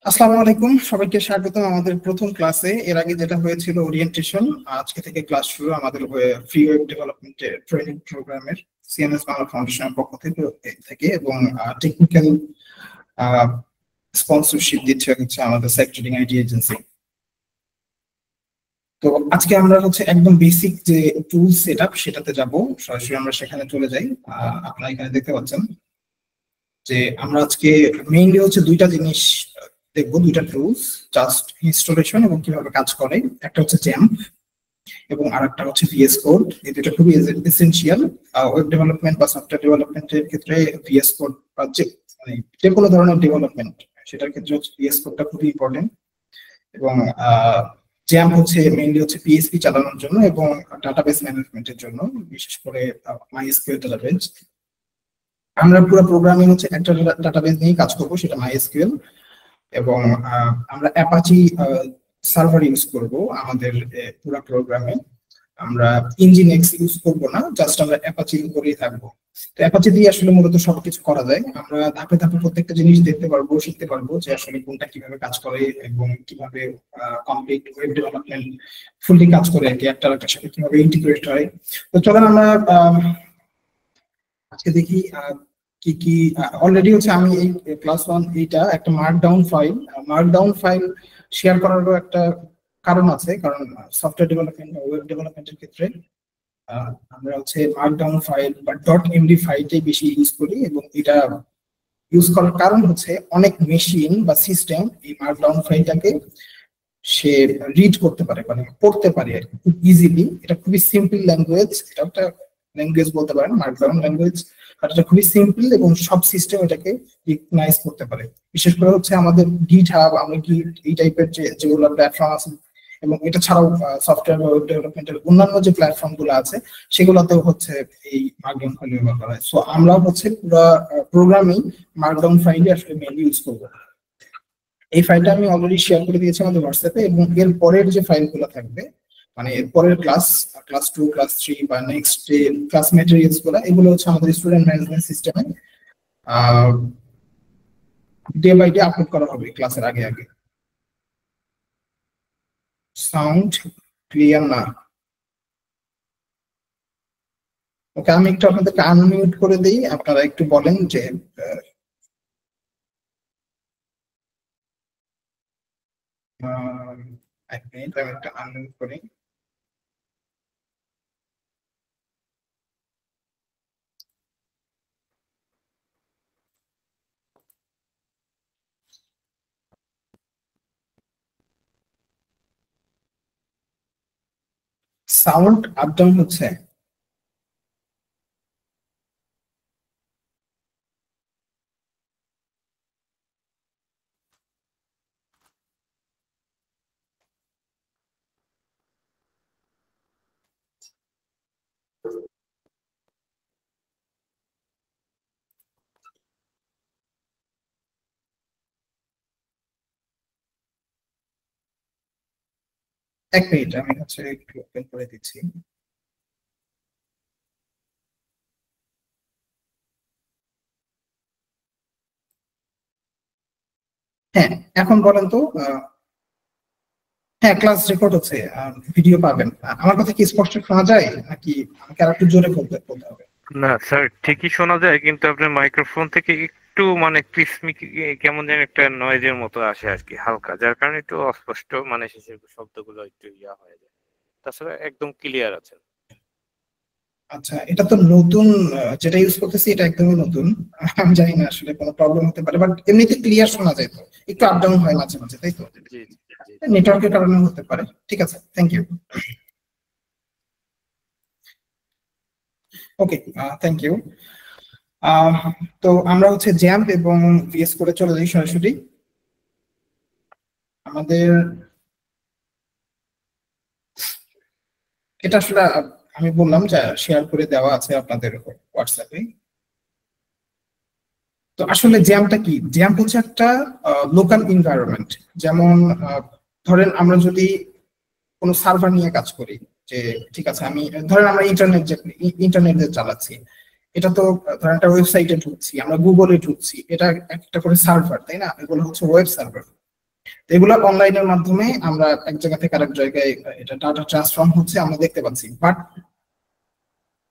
আসসালামু আলাইকুম, সবাইকে স্বাগতম আমাদের প্রথম ক্লাসে। এর আগে যেটা হয়েছিল ওরিয়েন্টেশন, আজকে থেকে ক্লাস শুরু আমাদের ফ্রি ওয়েব ডেভেলপমেন্টের ট্রেনিং প্রোগ্রামের সিএনএস বাংলা ফাউন্ডেশনের পক্ষ থেকে এবং টেকনিক্যাল স্পন্সরশিপ দিচ্ছে হচ্ছে আমাদের সেক্টরিং আইডি এজেন্সি। তো আজকে আমরা হচ্ছে একদম বেসিক যে টুল সেটআপ সেটাতে যাব, সরাসরি আমরা সেখানে চলে যাই। আপনারা এখানে দেখতে পাচ্ছেন যে আমরা আজকে মেইনলি হচ্ছে দুইটা জিনিস দেখবো, দুইটা টুলস, জাস্ট ইনস্টলেশন এবং কিভাবে কাজ করে। একটা হচ্ছে জ্যাম্প এবং আরেকটা হচ্ছে ভিএস কোড। এই দুটো খুবই এসেনশিয়াল ওয়েব ডেভেলপমেন্ট বা সফটওয়্যার ডেভেলপমেন্টের ক্ষেত্রে। ভিএস কোড বা যে কোনো ধরনের ডেভেলপমেন্ট সেটার ক্ষেত্রে হচ্ছে ভিএস কোডটা খুবই ইম্পর্টেন্ট। এবং জ্যাম্প হচ্ছে মেইনলি হচ্ছে পিএইচপি চালানোর জন্য এবং ডাটাবেস ম্যানেজমেন্টের জন্য, বিশেষ করে মাইএসকিউএল ডাটাবেস। আমরা পুরো প্রোগ্রামিং হচ্ছে একটা ডাটাবেস নিয়ে কাজ করবো, সেটা মাইএসকিউএল, এবং আমরা অ্যাপাচি সার্ভার ইউজ করব আমাদের পুরো প্রোগ্রামে। আমরা ইঞ্জিনএক্স ইউজ করব না, জাস্ট আমরা অ্যাপাচি করেই থাকবো। তো অ্যাপাচি দিয়ে আসলে মূলত সবকিছু করা যায়। আমরা ধাপে ধাপে প্রত্যেকটা জিনিস দেখতে পারবো, শিখতে পারবো যে আসলে কোনটা কিভাবে কাজ করে এবং কিভাবে কমপ্লিট ওয়েব ডেভেলপমেন্ট ফুললি কাজ করে আর কি, একটার সাথে কিভাবে ইন্টিগ্রেট হয়। তো চলেন আমরা আজকে দেখি কি কি। অলরেডি হচ্ছে আমি এই ক্লাস 1 এইটা একটা মার্কডাউন ফাইল শেয়ার করারও একটা কারণ আছে, কারণ সফটওয়্যার ডেভেলপমেন্ট বা ওয়েব ডেভেলপমেন্টের ক্ষেত্রে আমরা হচ্ছে মার্কডাউন ফাইল বা .md ফাইলটাই বেশি ইউজ করি। এবং এটা ইউজ করার কারণ হচ্ছে অনেক মেশিন বা সিস্টেম এই মার্কডাউন ফাইলটাকে সে রিড করতে পারে, মানে পড়তে পারে আর কি খুব ইজিলি। এটা খুবই সিম্পল ল্যাঙ্গুয়েজ, এটা একটা ল্যাঙ্গুয়েজ বলতে পারেন মার্কডাউন ল্যাঙ্গুয়েজ, আর এটা খুবই সিম্পল এবং সব সিস্টেম এটাকে রিকগনাইজ করতে পারে। বিশেষ করে হচ্ছে আমাদের গিটহাব, আমরা গিট, এই টাইপের যেগুলো প্ল্যাটফর্ম আছে, এবং এটা ছাড়াও সফটওয়্যার ওয়েব ডেভেলপমেন্টের অন্যান্য যে প্ল্যাটফর্ম গুলো আছে সেগুলোতেও হচ্ছে এই মার্কডাউন ফাইল ব্যবহার করা হয়। সো আমরা হচ্ছে পুরো প্রোগ্রামিং মার্কডাউন ফাইলই আসলে মেইনলি ইউজ করবো। এই ফাইলটা আমি অলরেডি শেয়ার করে দিয়েছি আমাদের হোয়াটসঅ্যাপে, এবং এর পরের যে ফাইলগুলো থাকবে, মানে এর পরের ক্লাস 2, ক্লাস 3 বা নেক্সট যে ক্লাস ম্যাটেরিয়ালস গুলো, এগুলো হচ্ছে আমাদের স্টুডেন্ট ম্যানেজমেন্ট সিস্টেমে ডে বাই ডে আপলোড করা হবে ক্লাসের আগে আগে। সাউন্ড ক্লিয়ার না? ওকে, আমি একটু আপনাদেরকে আনমিউট করে দিই, আপনারা একটু বলেন যে এক মিনিট, আমি একটা আনমিউট করি। সাউন্ড আপ ডাউন হচ্ছে? এক মিনিট, আমি হচ্ছে একটু ওপেন করে দিচ্ছি। হ্যাঁ, এখন বলেন তো। হ্যাঁ, ক্লাস রেকর্ড হচ্ছে, ভিডিও পাবেন। আমার কথা কি স্পষ্ট শোনা যায় নাকি আমাকে আর একটু জোরে বলতে হবে? না স্যার, ঠিকই শোনা যায়, কিন্তু আপনার মাইক্রোফোন থেকে একটু মানে কিসমিক কেমন যেন একটা নয়েজের মতো আসে আর কি, হালকা, যার কারণে একটু অস্পষ্ট, মানে শেষের শব্দগুলো একটু হয়ে যায়। তাছাড়া একদম ক্লিয়ার আছে। আচ্ছা, এটা তো নতুন, যেটা ইউজ করতেছি এটা একদমই নতুন। আমি জানি না আসলে কোনো প্রবলেম হতে পারে, বাট এমনিতে ক্লিয়ার শোনা যায়। তো একটু আপ ডাউন হয় মাঝে মাঝে, তাই তো? জি জি। নেটওয়ার্কের কারণে হতে পারে। ঠিক আছে, thank you. Okay, thank you. তো আমরা হচ্ছে জ্যাম্প এবং ভিএস করে চলে যাই সরাসরি আমাদের। এটা আসলে আমি বললাম যে শেয়ার করে দেওয়া আছে আপনাদের হোয়াটসঅ্যাপে। তো আসলে জ্যামটা কি? জ্যাম্প হচ্ছে একটা লোকাল এনভায়রনমেন্ট। যেমন ধরেন আমরা যদি কোনো সার্ভার নিয়ে কাজ করি, যে ঠিক আছে আমি ধরেন আমরা ইন্টারনেট যে চালাচ্ছি, এটা তো ধরেন একটা ওয়েবসাইটে ঢুকছি, আমরা গুগলে ঢুকছি, এটা একটা করে সার্ভার, তাই না? এগুলো হচ্ছে ওয়েব সার্ভার। এগুলো অনলাইনের মাধ্যমে আমরা এক জায়গা থেকে আরেক জায়গায় এটা ডাটা ট্রান্সফর্ম হচ্ছে আমরা দেখতে পাচ্ছি। বাট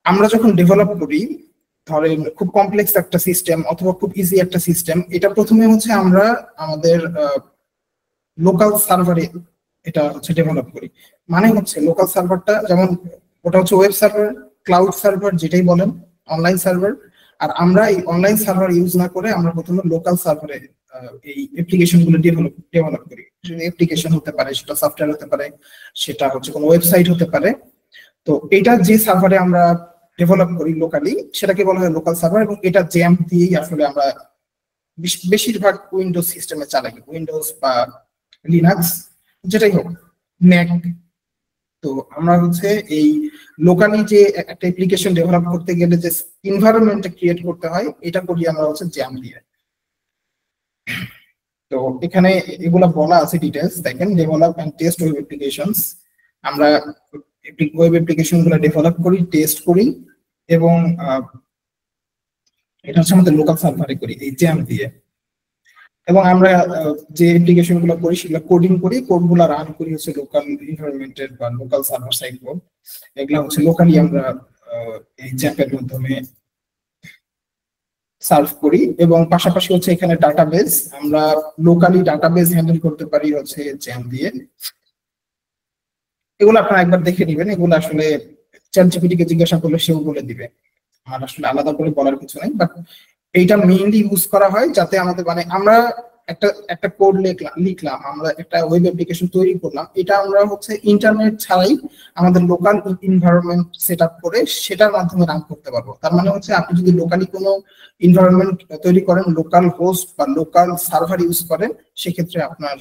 আমরা যখন ডেভেলপ করি, ধরেন খুব কমপ্লেক্স একটা সিস্টেম অথবা খুব ইজি একটা সিস্টেম, এটা প্রথমে হচ্ছে আমরা আমাদের লোকাল সার্ভারে এটা হচ্ছে ডেভেলপ করি। মানে হচ্ছে লোকাল সার্ভারটা যেমন ওটা হচ্ছে ওয়েব সার্ভার, ক্লাউড সার্ভার যেটাই বলেন, অনলাইন সার্ভার। আর আমরা এই অনলাইন সার্ভার ইউজ না করে আমরা প্রথমে লোকাল সার্ভারে এই অ্যাপ্লিকেশন গুলো ডেভেলপ করি। অ্যাপ্লিকেশন হতে পারে, সেটা সফটওয়্যার হতে পারে, সেটা হচ্ছে কোনো ওয়েবসাইট হতে পারে। তো এটা যে সার্ভারে আমরা ডেভেলপ করি লোকালি, সেটাকে বলা হয় লোকাল সার্ভার। এবং এটা জ্যাম্প দিয়েই আসলে আমরা বেশিরভাগ উইন্ডোজ সিস্টেমে চালাই, উইন্ডোজ বা লিনাক্স যেটাই হোক, ম্যাক। তো আমরা হচ্ছে এই লোকালি যে একটা অ্যাপ্লিকেশন ডেভেলপ করতে গেলে যে এনভায়রনমেন্টটা ক্রিয়েট করতে হয়, এটা করি আমরা হচ্ছে জ্যাম্প দিয়ে। তো এখানে এগুলা বলা আছে ডিটেলস, দেখেন develop and test web applications. আমরা ওয়েব অ্যাপ্লিকেশন গুলো ডেভেলপ করি, টেস্ট করি, এবং এটা হচ্ছে আমাদের লোকাল সার্ভারে করি এই জ্যাম্প দিয়ে। এবং আমরা যে অ্যাপ্লিকেশন গুলো করি সেগুলো কোডিং করি, কোড গুলো রান করি হচ্ছে লোকাল এনভায়রনমেন্টের বা লোকাল সার্ভার সাইড কোড। এগুলো হচ্ছে লোকালি আমরা এই জ্যাম্পের মাধ্যমে সার্ভ করি। এবং পাশাপাশি হচ্ছে এখানে ডাটাবেস, আমরা লোকালি ডাটাবেস হ্যান্ডেল করতে পারি হচ্ছে জ্যাম্প দিয়ে। এগুলো আপনারা একবার দেখে নেবেন, এগুলো আসলে চ্যাটজিপিটি কে জিজ্ঞাসা করলে সেও বলে দিবে, আমার আসলে আলাদা করে বলার কিছু নাই। বাট এইটা মেইনলি ইউজ করা হয় যাতে আমাদের মানে আমরা একটা কোড লিখলাম, আমরা একটা ওয়েব অ্যাপ্লিকেশন তৈরি করলাম, এটা আমরা হচ্ছে ইন্টারনেট ছাড়াই আমাদের লোকাল এনভায়রনমেন্ট সেট আপ করে সেটার মাধ্যমে রান করতে পারবো। তার মানে হচ্ছে আপনি যদি লোকালি কোনো এনভায়রনমেন্ট তৈরি করেন, লোকাল হোস্ট বা লোকাল সার্ভার ইউজ করেন, সেক্ষেত্রে আপনার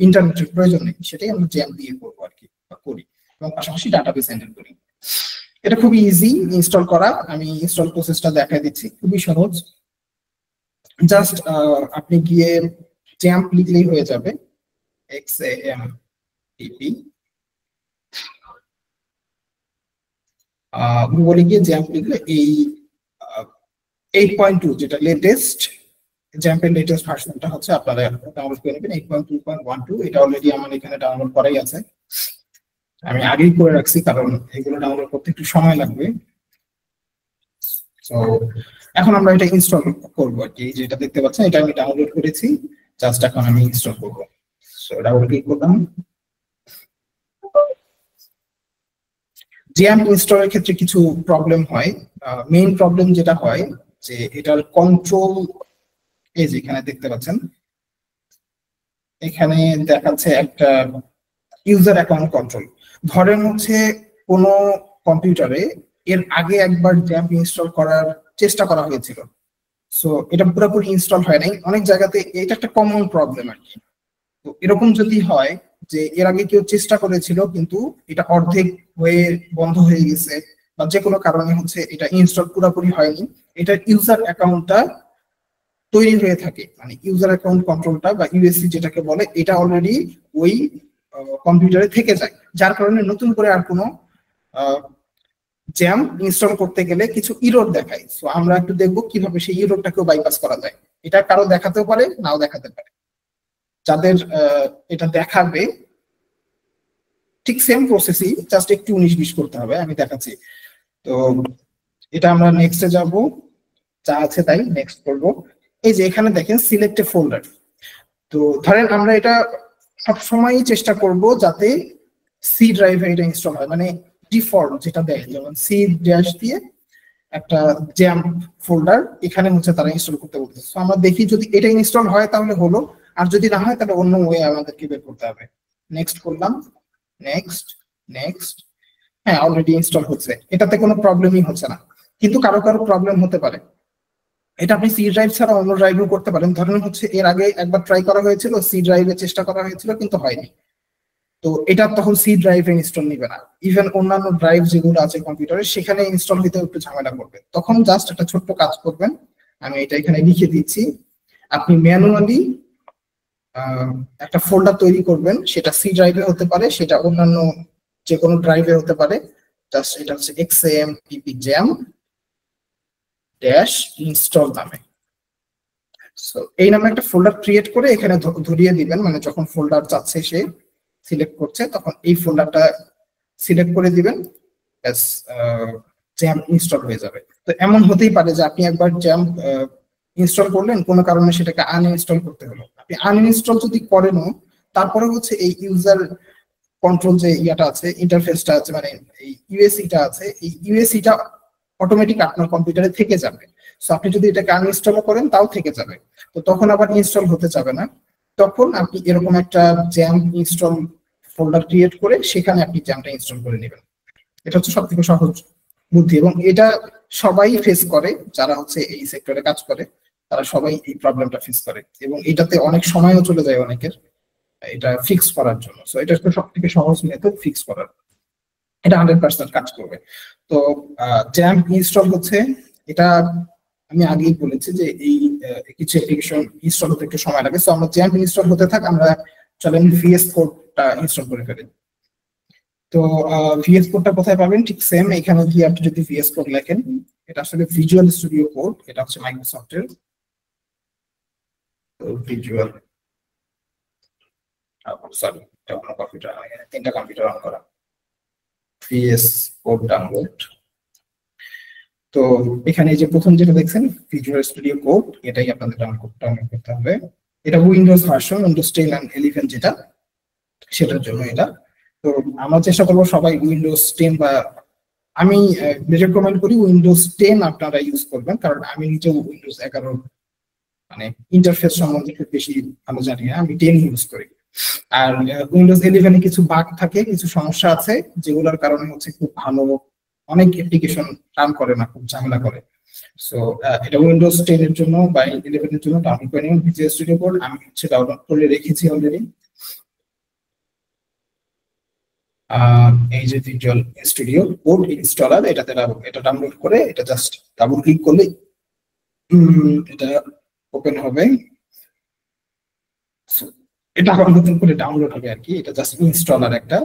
ইন্টারনেটের প্রয়োজন নেই। সেটাই আমরা জ্যাম্প দিয়ে করবো আর কি, করি। এবং পাশাপাশি ডাটাবেস হ্যান্ডেল করি। এটা খুবই ইজি ইনস্টল করা, আমি ইনস্টল প্রসেসটা দেখাই দিচ্ছি, খুবই সহজ। জাস্ট আপনি গিয়ে জ্যাম্প লিখলেই হয়ে যাবে, XAMPP, গুগলে গিয়ে জ্যাম্প লিখলে এই 8.2 যেটা লেটেস্ট জ্যাম্পের লেটেস্ট ভার্সনটা হচ্ছে আপনারা ডাউনলোড করে নেবেন, 8.2.12। এটা অলরেডি আমার এখানে ডাউনলোড করাই আছে, আমি আগেই করে রাখছি কারণ এগুলো ডাউনলোড করতে একটু সময় লাগবে। তো এখন আমরা এটা ইনস্টল করবো আর কি, যেটা দেখতে পাচ্ছেন এটা আমি ডাউনলোড করেছি, জাস্ট এখন আমি ইনস্টল করবো। সো ডাবল ক্লিক করলাম। জ্যাম্প ইনস্টলের ক্ষেত্রে কিছু প্রবলেম হয়। মেইন প্রবলেম যেটা হয় যে এটার কন্ট্রোল, এই যে এখানে দেখতে পাচ্ছেন, এখানে দেখাচ্ছে একটা ইউজার অ্যাকাউন্ট কন্ট্রোল। ধরেন হচ্ছে কোনো কম্পিউটারে এর আগে একবার জ্যাম্প ইনস্টল করার চেষ্টা করা হয়েছিল, সো এটা পুরোপুরি ইনস্টল হয় নাই অনেক জায়গাতে, এটা একটা কমন প্রবলেম আর কি। তো এরকম যদি হয় যে এর আগে কেউ চেষ্টা করেছিল কিন্তু এটা অর্ধেক হয়ে বন্ধ হয়ে গেছে, বা যে কোনো কারণে হচ্ছে এটা ইনস্টল পুরোপুরি হয়নি, এটা ইউজার অ্যাকাউন্টটা তৈরি হয়ে থাকে, মানে ইউজার অ্যাকাউন্ট কন্ট্রোলটা বা ইউএসসি যেটাকে বলে, এটা অলরেডি ওই কম্পিউটারে থেকে যায়, যার কারণে নতুন করে আর কোনো জ্যাম্প ইনস্টল করতে গেলে কিছু ইরর দেখায়। সো আমরা একটু দেখবো কিভাবে সেই ইররটাকেও বাইপাস করা যায়। এটা কারো দেখাতেও পারে, নাও দেখাতে পারে। যাদের এটা দেখাবে ঠিক সেম প্রসেসই, জাস্ট একটু 19-20 করতে হবে, আমি দেখাচ্ছি। তো এটা আমরা নেক্সটে যাব, যা আছে তাই নেক্সট করব। এই যে এখানে দেখেন সিলেক্ট এ ফোল্ডার। তো ধরেন আমরা এটা সবসময়ই চেষ্টা করব যাতে সি ড্রাইভে এটা ইনস্টল হয়, মানে ডিফল্ট যেটা দেয়, যেমন সি ড্যাশ দিয়ে একটা জ্যাম্প ফোল্ডার এখানে হচ্ছে তারা ইনস্টল করতে বলতেছে। আমরা দেখি যদি এটা ইনস্টল হয় তাহলে হলো, আর যদি না হয় তাহলে অন্য ওয়ে আমাদেরকে বের করতে হবে। নেক্সট করলাম, নেক্সট, নেক্সট। হ্যাঁ, অলরেডি ইনস্টল হচ্ছে, এটাতে কোনো প্রবলেমই হচ্ছে না। কিন্তু কারো কারো প্রবলেম হতে পারে। এটা আপনি সি ড্রাইভ ছাড়া অন্য ড্রাইভেও করতে পারেন। ধরেন হচ্ছে এর আগে একবার ট্রাই করা হয়েছিল, সি ড্রাইভে চেষ্টা করা হয়েছিল কিন্তু হয়নি, তো এটা তখন সি ড্রাইভে ইনস্টল নিবে না। ইভেন অন্যান্য ড্রাইভ যেগুলো আছে কম্পিউটারে সেখানে ইনস্টল হইতে একটু ঝামেলা করবে। তখন জাস্ট একটা ছোট্ট কাজ করবেন, আমি এটা এখানে লিখে দিচ্ছি। আপনি ম্যানুয়ালি একটা ফোল্ডার তৈরি করবেন, সেটা সি ড্রাইভে হতে পারে, সেটা অন্যান্য যে কোনো ড্রাইভে হতে পারে। জাস্ট এটা হচ্ছে XAMPP জ্যাম্প ড্যাশ ইনস্টল নামে। সো এই নামে একটা ফোল্ডার ক্রিয়েট করে এখানে ধরিয়ে দিবেন, মানে যখন ফোল্ডার চাচ্ছে সে সিলেক্ট করছে তখন এই ফোল্ডারটা সিলেক্ট করে দিবেন, ব্যাস জ্যাম্প ইনস্টল হয়ে যাবে। তো এমন হতেই পারে যে আপনি একবার জ্যাম্প ইনস্টল করলেন, কোনো কারণে সেটাকে আনইনস্টল করতে হলো। আপনি আনইনস্টল যদি করেনও তারপরে হচ্ছে এই ইউজার কন্ট্রোল যে ইয়াটা আছে, ইন্টারফেসটা আছে, মানে এই ইউএসিটা আছে, এই ইউএসিটা অটোমেটিক আপনার কম্পিউটারে থেকে যাবে। সো আপনি যদি এটাকে আনইনস্টল করেন তাও থেকে যাবে, তো তখন আবার ইনস্টল হতে যাবে না। তখন আপনি এরকম একটা জ্যাম্প ইনস্টল ফোল্ডার ক্রিয়েট করে সেখানে আপনি জ্যামটা ইনস্টল করে নেবেন। এটা হচ্ছে সব থেকে সহজ বুদ্ধি, এবং এটা সবাই ফেস করে, যারা হচ্ছে এই সেক্টরে কাজ করে তারা সবাই এই প্রবলেমটা ফেস করে, এবং এটাতে অনেক সময়ও চলে যায় অনেকের এটা ফিক্স করার জন্য। সো এটা সব থেকে সহজ মেথড ফিক্স করার, এটা 100% কাজ করবে। তো জ্যাম্প ইনস্টল হচ্ছে, এটা আমি আগেই বলেছি যে এই কিছু অ্যাপ্লিকেশন ইনস্টল হতে একটু সময় লাগে। সো আমরা জ্যাম্প ইনস্টল হতে থাক, আমরা চলেন ভিএস কোডটা ইনস্টল করে ফেলি। তো ভিএস কোডটা কোথায় পাবেন? ঠিক সেম এখানে গিয়ে আপনি যদি ভিএস কোড লেখেন, এটা আসলে ভিজুয়াল স্টুডিও কোড, এটা হচ্ছে মাইক্রোসফটের ভিজুয়াল, সরি এটা অন্য কম্পিউটার, তিনটা কম্পিউটার অন করা, ভিএস কোড ডাউনলোড। তো এখানে যে প্রথম যেটা দেখছেন ভিজুয়াল স্টুডিও কোড, এটাই আপনাদের ডাউনলোড করতে হবে। এটা উইন্ডোজ ভার্সন, উইন্ডোজ 10 and 11 যেটা, সেটার জন্য এটা। তো আমরা চেষ্টা করবো সবাই উইন্ডোজ 10 বা আমি রেকমেন্ড করি উইন্ডোজ 10 আপনারা ইউজ করবেন, কারণ আমি নিজেও উইন্ডোজ 11 মানে ইন্টারফেস সম্বন্ধে খুব বেশি ভালো জানি না, আমি 10 ইউজ করি। আর উইন্ডোজ 11 এ কিছু বাগ থাকে, কিছু সমস্যা আছে যেগুলোর কারণে হচ্ছে খুব ভালো অনেক অ্যাপ্লিকেশন রান করে না, খুব ঝামেলা করে। সো এটা উইন্ডোজ 10 এর জন্য বা 11 এর জন্য ডাউনলোড করে নিন ভিজুয়াল স্টুডিও কোড। আমি হচ্ছে ডাউনলোড করে রেখেছি অলরেডি। এই যে ভিজুয়াল স্টুডিও কোড ইনস্টলার, এটাতে এটা ডাউনলোড করে এটা জাস্ট ডাবল ক্লিক করলে এটা ওপেন হবে। এটা আবার নতুন করে ডাউনলোড হবে আর কি, এটা জাস্ট ইনস্টলার একটা।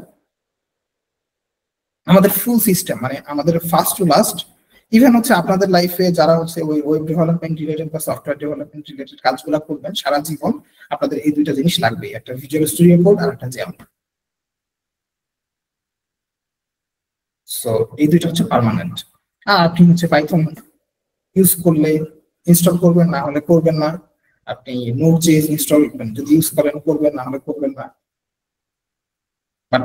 আমাদের ফুল সিস্টেম মানে আমাদের ফার্স্ট টু লাস্ট, ইভেন হচ্ছে আপনাদের লাইফে যারা হচ্ছে ওই ওয়েব ডেভেলপমেন্ট রিলেটেড বা সফটওয়্যার ডেভেলপমেন্ট রিলেটেড কাজগুলো করবেন সারা জীবন, আপনাদের এই দুইটা জিনিস লাগবে, একটা ভিজুয়াল স্টুডিও কোড আর একটা জ্যাম্প। সো এই দুইটা হচ্ছে পার্মানেন্ট। আর আপনি হচ্ছে পাইথন ইউজ করলে ইনস্টল করবেন, না হলে করবেন না। আপনি নোড.জেএস ইনস্টল যদি ইউজ করেন করবেন, না হলে করবেন না। বাট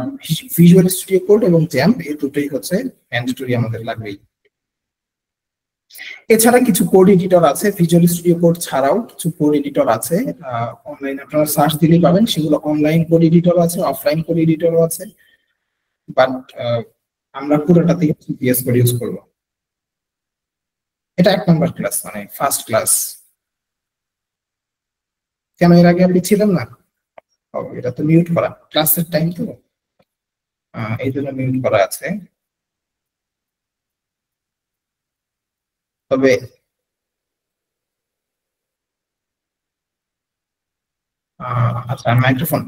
ভিজুয়াল স্টুডিও কোড এবং জ্যাম্প এই দুটোই হচ্ছে ম্যান্ডেটরি, আমাদের লাগবেই। এছাড়া কিছু কোড এডিটর আছে, ভিজুয়াল স্টুডিও কোড ছাড়াও কিছু কোড এডিটর আছে, অনলাইনে আপনারা সার্চ দিলেই পাবেন। সেগুলো অনলাইন কোড এডিটর আছে, অফলাইন কোড এডিটরও আছে, বাট আমরা পুরোটাতে ভিএস কোড ইউজ করবো। এটা 1 নম্বর ক্লাস, মানে ফার্স্ট ক্লাস। কেন এর আগে আপনি ছিলেন না? এটা তো মিউট করা, ক্লাসের টাইম তো এই জন্য মিউট করা আছে। তবে আচ্ছা, মাইক্রোফোন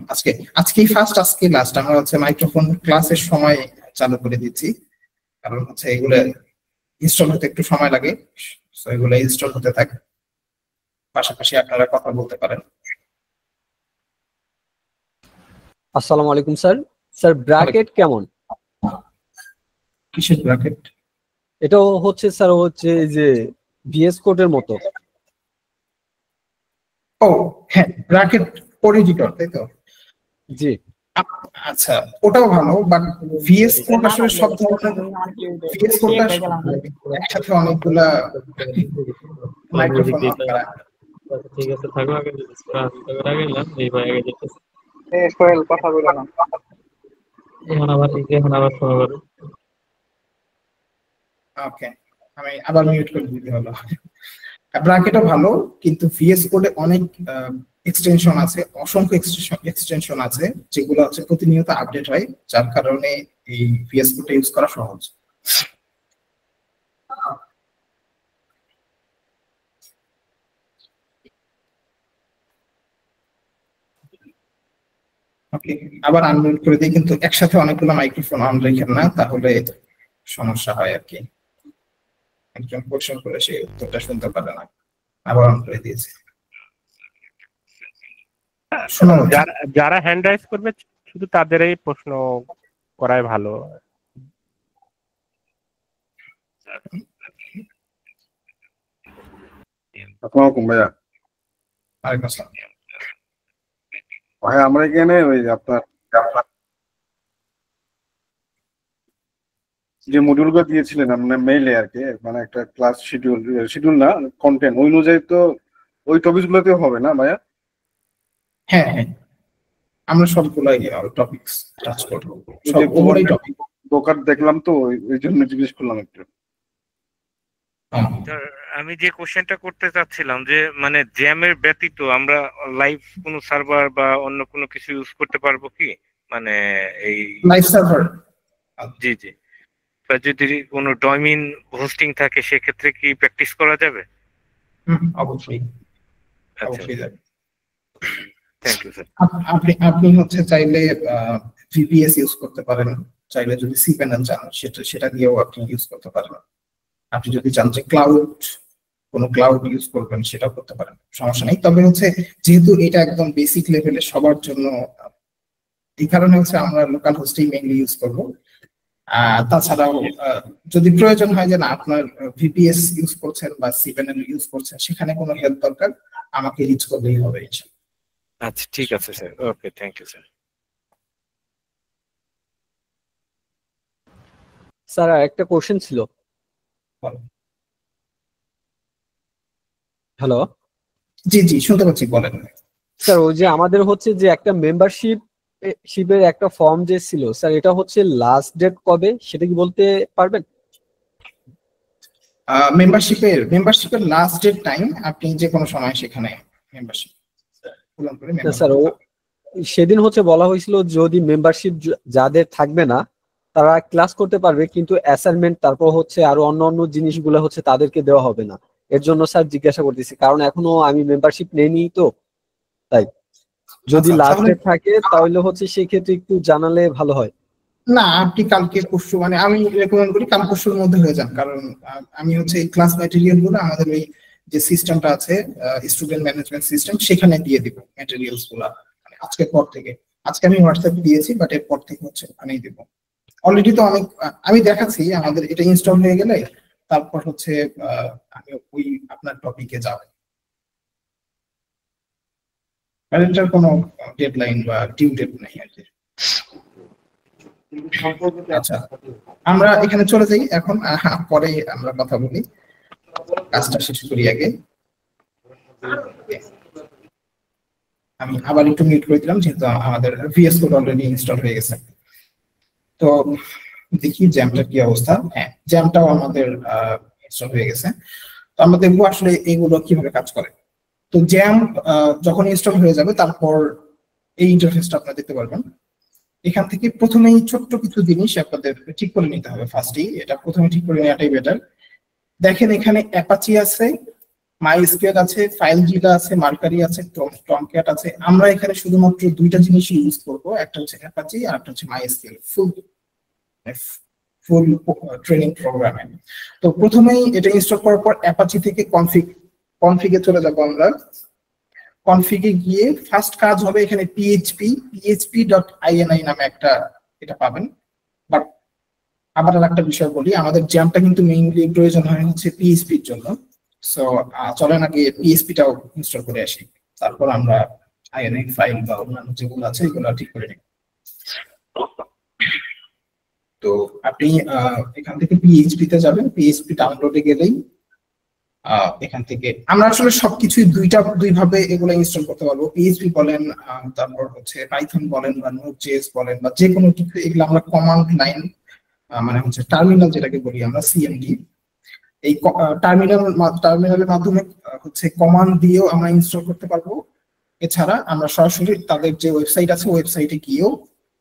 আজকেই ফার্স্ট, আজকে লাস্ট আমরা হচ্ছে মাইক্রোফোন ক্লাসের সময় চালু করে দিচ্ছি, কারণ হচ্ছে এগুলো ইনস্টল হতে একটু সময় লাগে। সো এগুলো ইনস্টল হতে থাকে, পাশাপাশি আপনারা কথা বলতে পারেন। আসসালামু আলাইকুম স্যার। স্যার ব্র্যাকেট কেমন? কিসের ব্র্যাকেট? এটা হচ্ছে স্যার হচ্ছে যে ভিএস কোডের মতো। ও হ্যাঁ, ব্র্যাকেট কোড এডিটর, তাই তো? জি আচ্ছা, ওটাও ভালো, বাট ভিএস কোড আসলে সব ধরনের ভিএস কোডটা একসাথে অনেকগুলা মাইক্রোফোন অন করা। ঠিক আছে, থাকো আগে আগে না এই ভাই আগে যেতেছে। সোহেল কথা বলো না, এখন আবার শোনা যাবে। ওকে, আমি আবার মিউট করে দিতে হলো। ব্র্যাকেটও ভালো, কিন্তু ভিএস কোডে অনেক এক্সটেনশন আছে, অসংখ্য এক্সটেনশন আছে যেগুলো হচ্ছে প্রতিনিয়ত আপডেট হয়, যার কারণে এই ভিএস কোডটা ইউজ করা সহজ। ওকে, আবার আনমিউট করে দিই, কিন্তু একসাথে অনেকগুলো মাইক্রোফোন অন রেখেন না, তাহলে সমস্যা হয় আর কি। একজন কোশ্চেন করে সে উত্তরটা শুনতে পারে না, আবার অন করে দিয়েছে। শোনা যাচ্ছে? যারা হ্যান্ড রাইজ করবে শুধু তাদেরই প্রশ্ন করাই ভালো। আসসালামু ভাইয়া। ওয়ালাইকুম আসসালাম। ভাই আমরা এখানে ওই আপনার যে মডিউলগুলো দিয়েছিলেন আপনার মেইলে আর কি, মানে একটা ক্লাস শিডিউল না কন্টেন্ট, ওই অনুযায়ী তো ওই টপিক গুলোতেও হবে না ভাইয়া? হ্যাঁ হ্যাঁ, আমরা সবগুলাই টপিকস টাচ করবো, সবগুলোই টপিক। দোকান দেখলাম তো ওই জন্য জিজ্ঞেস করলাম একটু। আমি যে কোশ্চেনটা করতে চাচ্ছিলাম যে মানে জ্যামের ব্যতীত আমরা লাইভ কোনো সার্ভার বা অন্য কোনো কিছু ইউজ করতে পারবো কি, মানে এই লাইভ সার্ভার? জি জি, বা যদি কোনো ডোমেইন হোস্টিং থাকে সেক্ষেত্রে কি প্র্যাকটিস করা যাবে? অবশ্যই অবশ্যই যাবে। Thank you sir. আপনি হচ্ছে চাইলে ভিপিএস ইউজ করতে পারেন, চাইলে যদি সিপ্যানেল চান সেটা দিয়েও আপনি ইউজ করতে পারেন। আপনি যদি চান যে কোনো ক্লাউড ইউজ করবেন সেটাও করতে পারেন, সমস্যা নেই। তবে হচ্ছে যেহেতু এটা একদম বেসিক লেভেলে সবার জন্য, এই কারণে হচ্ছে আমরা লোকাল হোস্টিং মেইনলি ইউজ করবো। তাছাড়াও যদি প্রয়োজন হয় যে না আপনার ভিপিএস ইউজ করছেন বা সিপ্যানেল ইউজ করছেন, সেখানে কোনো হেল্প দরকার, আমাকে রিচ করলেই হবে। আচ্ছা ঠিক আছে sir, okay thank you sir. Sir একটা কোশ্চেন ছিল। হ্যালো, জি জি শুনতে পাচ্ছি, বলেন। স্যার ওই যে আমাদের হচ্ছে যে একটা শিপের একটা ফর্ম যে ছিল স্যার, এটা হচ্ছে লাস্ট ডেট কবে সেটা কি বলতে পারবেন? মেম্বারশিপের লাস্ট ডেট টাইম আপনি যে কোনো সময় সেখানে মেম্বারশিপ পূরণ করে স্যার সেদিন হচ্ছে বলা হয়েছিল যদি মেম্বারশিপ যাদের থাকবে না তারা ক্লাস করতে পারবে, কিন্তু অ্যাসাইনমেন্ট তারপর হচ্ছে আরো অন্য জিনিসগুলো হচ্ছে তাদেরকে দেওয়া হবে না। এর জন্য স্যার জিজ্ঞাসা করতেছি, কারণ এখনো আমি মেম্বারশিপ নেইনি তো, তাই যদি লাস্ট ডেট থাকে তাহলে হচ্ছে সেই ক্ষেত্রে একটু জানালে ভালো হয়। না, আপনি কালকে পরশু, মানে আমি রেকমেন্ড করি কাল পরশুর মধ্যে হয়ে যান, কারণ আমি হচ্ছে এই ক্লাস ম্যাটেরিয়াল গুলো আমাদের ওই যে সিস্টেমটা আছে স্টুডেন্ট ম্যানেজমেন্ট সিস্টেম, সেখানে দিয়ে দিব ম্যাটেরিয়ালস গুলা আজকের পর থেকে। আজকে আমি হোয়াটসঅ্যাপে দিয়েছি, বাট এরপর থেকে হচ্ছে ওখানেই দেবো। অলরেডি তো অনেক আমি দেখাচ্ছি, আমাদের এটা ইনস্টল হয়ে গেলে তারপর হচ্ছে আমি ওই আপনার টপিকে যাব। আর এটার কোনো ডেডলাইন বা ডিউ ডেট নেই আর কি। আচ্ছা, আমরা এখানে চলে যাই এখন, পরে আমরা কথা বলি, কাজটা শেষ করি আগে। আমি আবার একটু মিউট করে দিলাম যেহেতু আমাদের ভিএস কোড অলরেডি ইনস্টল হয়ে গেছে। তো দেখি জ্যামটার কি অবস্থা। হ্যাঁ, জ্যামটাও আমাদের ইনস্টল হয়ে গেছে। তো আমরা দেখবো আসলে এগুলো কিভাবে কাজ করে। তো জ্যাম যখন ইনস্টল হয়ে যাবে তারপর এই ইন্টারফেসটা আপনারা দেখতে পারবেন। এখান থেকে প্রথমেই ছোট্ট কিছু জিনিস আপনাদের ঠিক করে নিতে হবে। ফার্স্টেই এটা প্রথমে ঠিক করে নেওয়াটাই বেটার। দেখেন এখানে অ্যাপাচি আছে, মাইস্কুয়েল আছে, ফাইলজিলা আছে, মার্কারি আছে, টমক্যাট আছে। আমরা এখানে শুধুমাত্র দুইটা জিনিস ইউজ করব, একটা হচ্ছে অ্যাপাচি আর একটা হচ্ছে মাইস্কুয়েল ফুল ট্রেনিং প্রোগ্রামে। তো প্রথমেই এটা ইনস্টল করার পর অ্যাপাচি থেকে কনফিগে চলে যাব আমরা। কনফিগে গিয়ে ফার্স্ট কাজ হবে এখানে php.ini নামে একটা এটা পাবেন। বাট আবার একটা বিষয় বলি, আমাদের জ্যামটা কিন্তু মেইনলি প্রয়োজন হয় হচ্ছে পিএইচপি এর জন্য। সো চলেন আগে পিএইচপিটাও ইনস্টল করে আসি, তারপর আমরা আইএনআই ফাইল বা অন্যান্য যেগুলো আছে এগুলো ঠিক করে নিই। তো আপনি এখান থেকে পিএইচপি তে যাবেন, পিএইচপি ডাউনলোডে গেলেই এখান থেকে আমরা আসলে সবকিছুই দুই ভাবে এগুলো ইনস্টল করতে পারবো। পিএইচপি বলেন, তারপর হচ্ছে পাইথন বলেন বা নোড.জেএস বলেন বা যে কোনো কিছু, এগুলো আমরা কমান্ড লাইন মানে হচ্ছে টার্মিনাল যেটাকে বলি আমরা সিএমডি, এই টার্মিনালের মাধ্যমে হচ্ছে কমান্ড দিয়েও আমরা ইনস্টল করতে পারবো। এছাড়া আমরা সরাসরি তাদের যে ওয়েবসাইট আছে ওয়েবসাইটে গিয়েও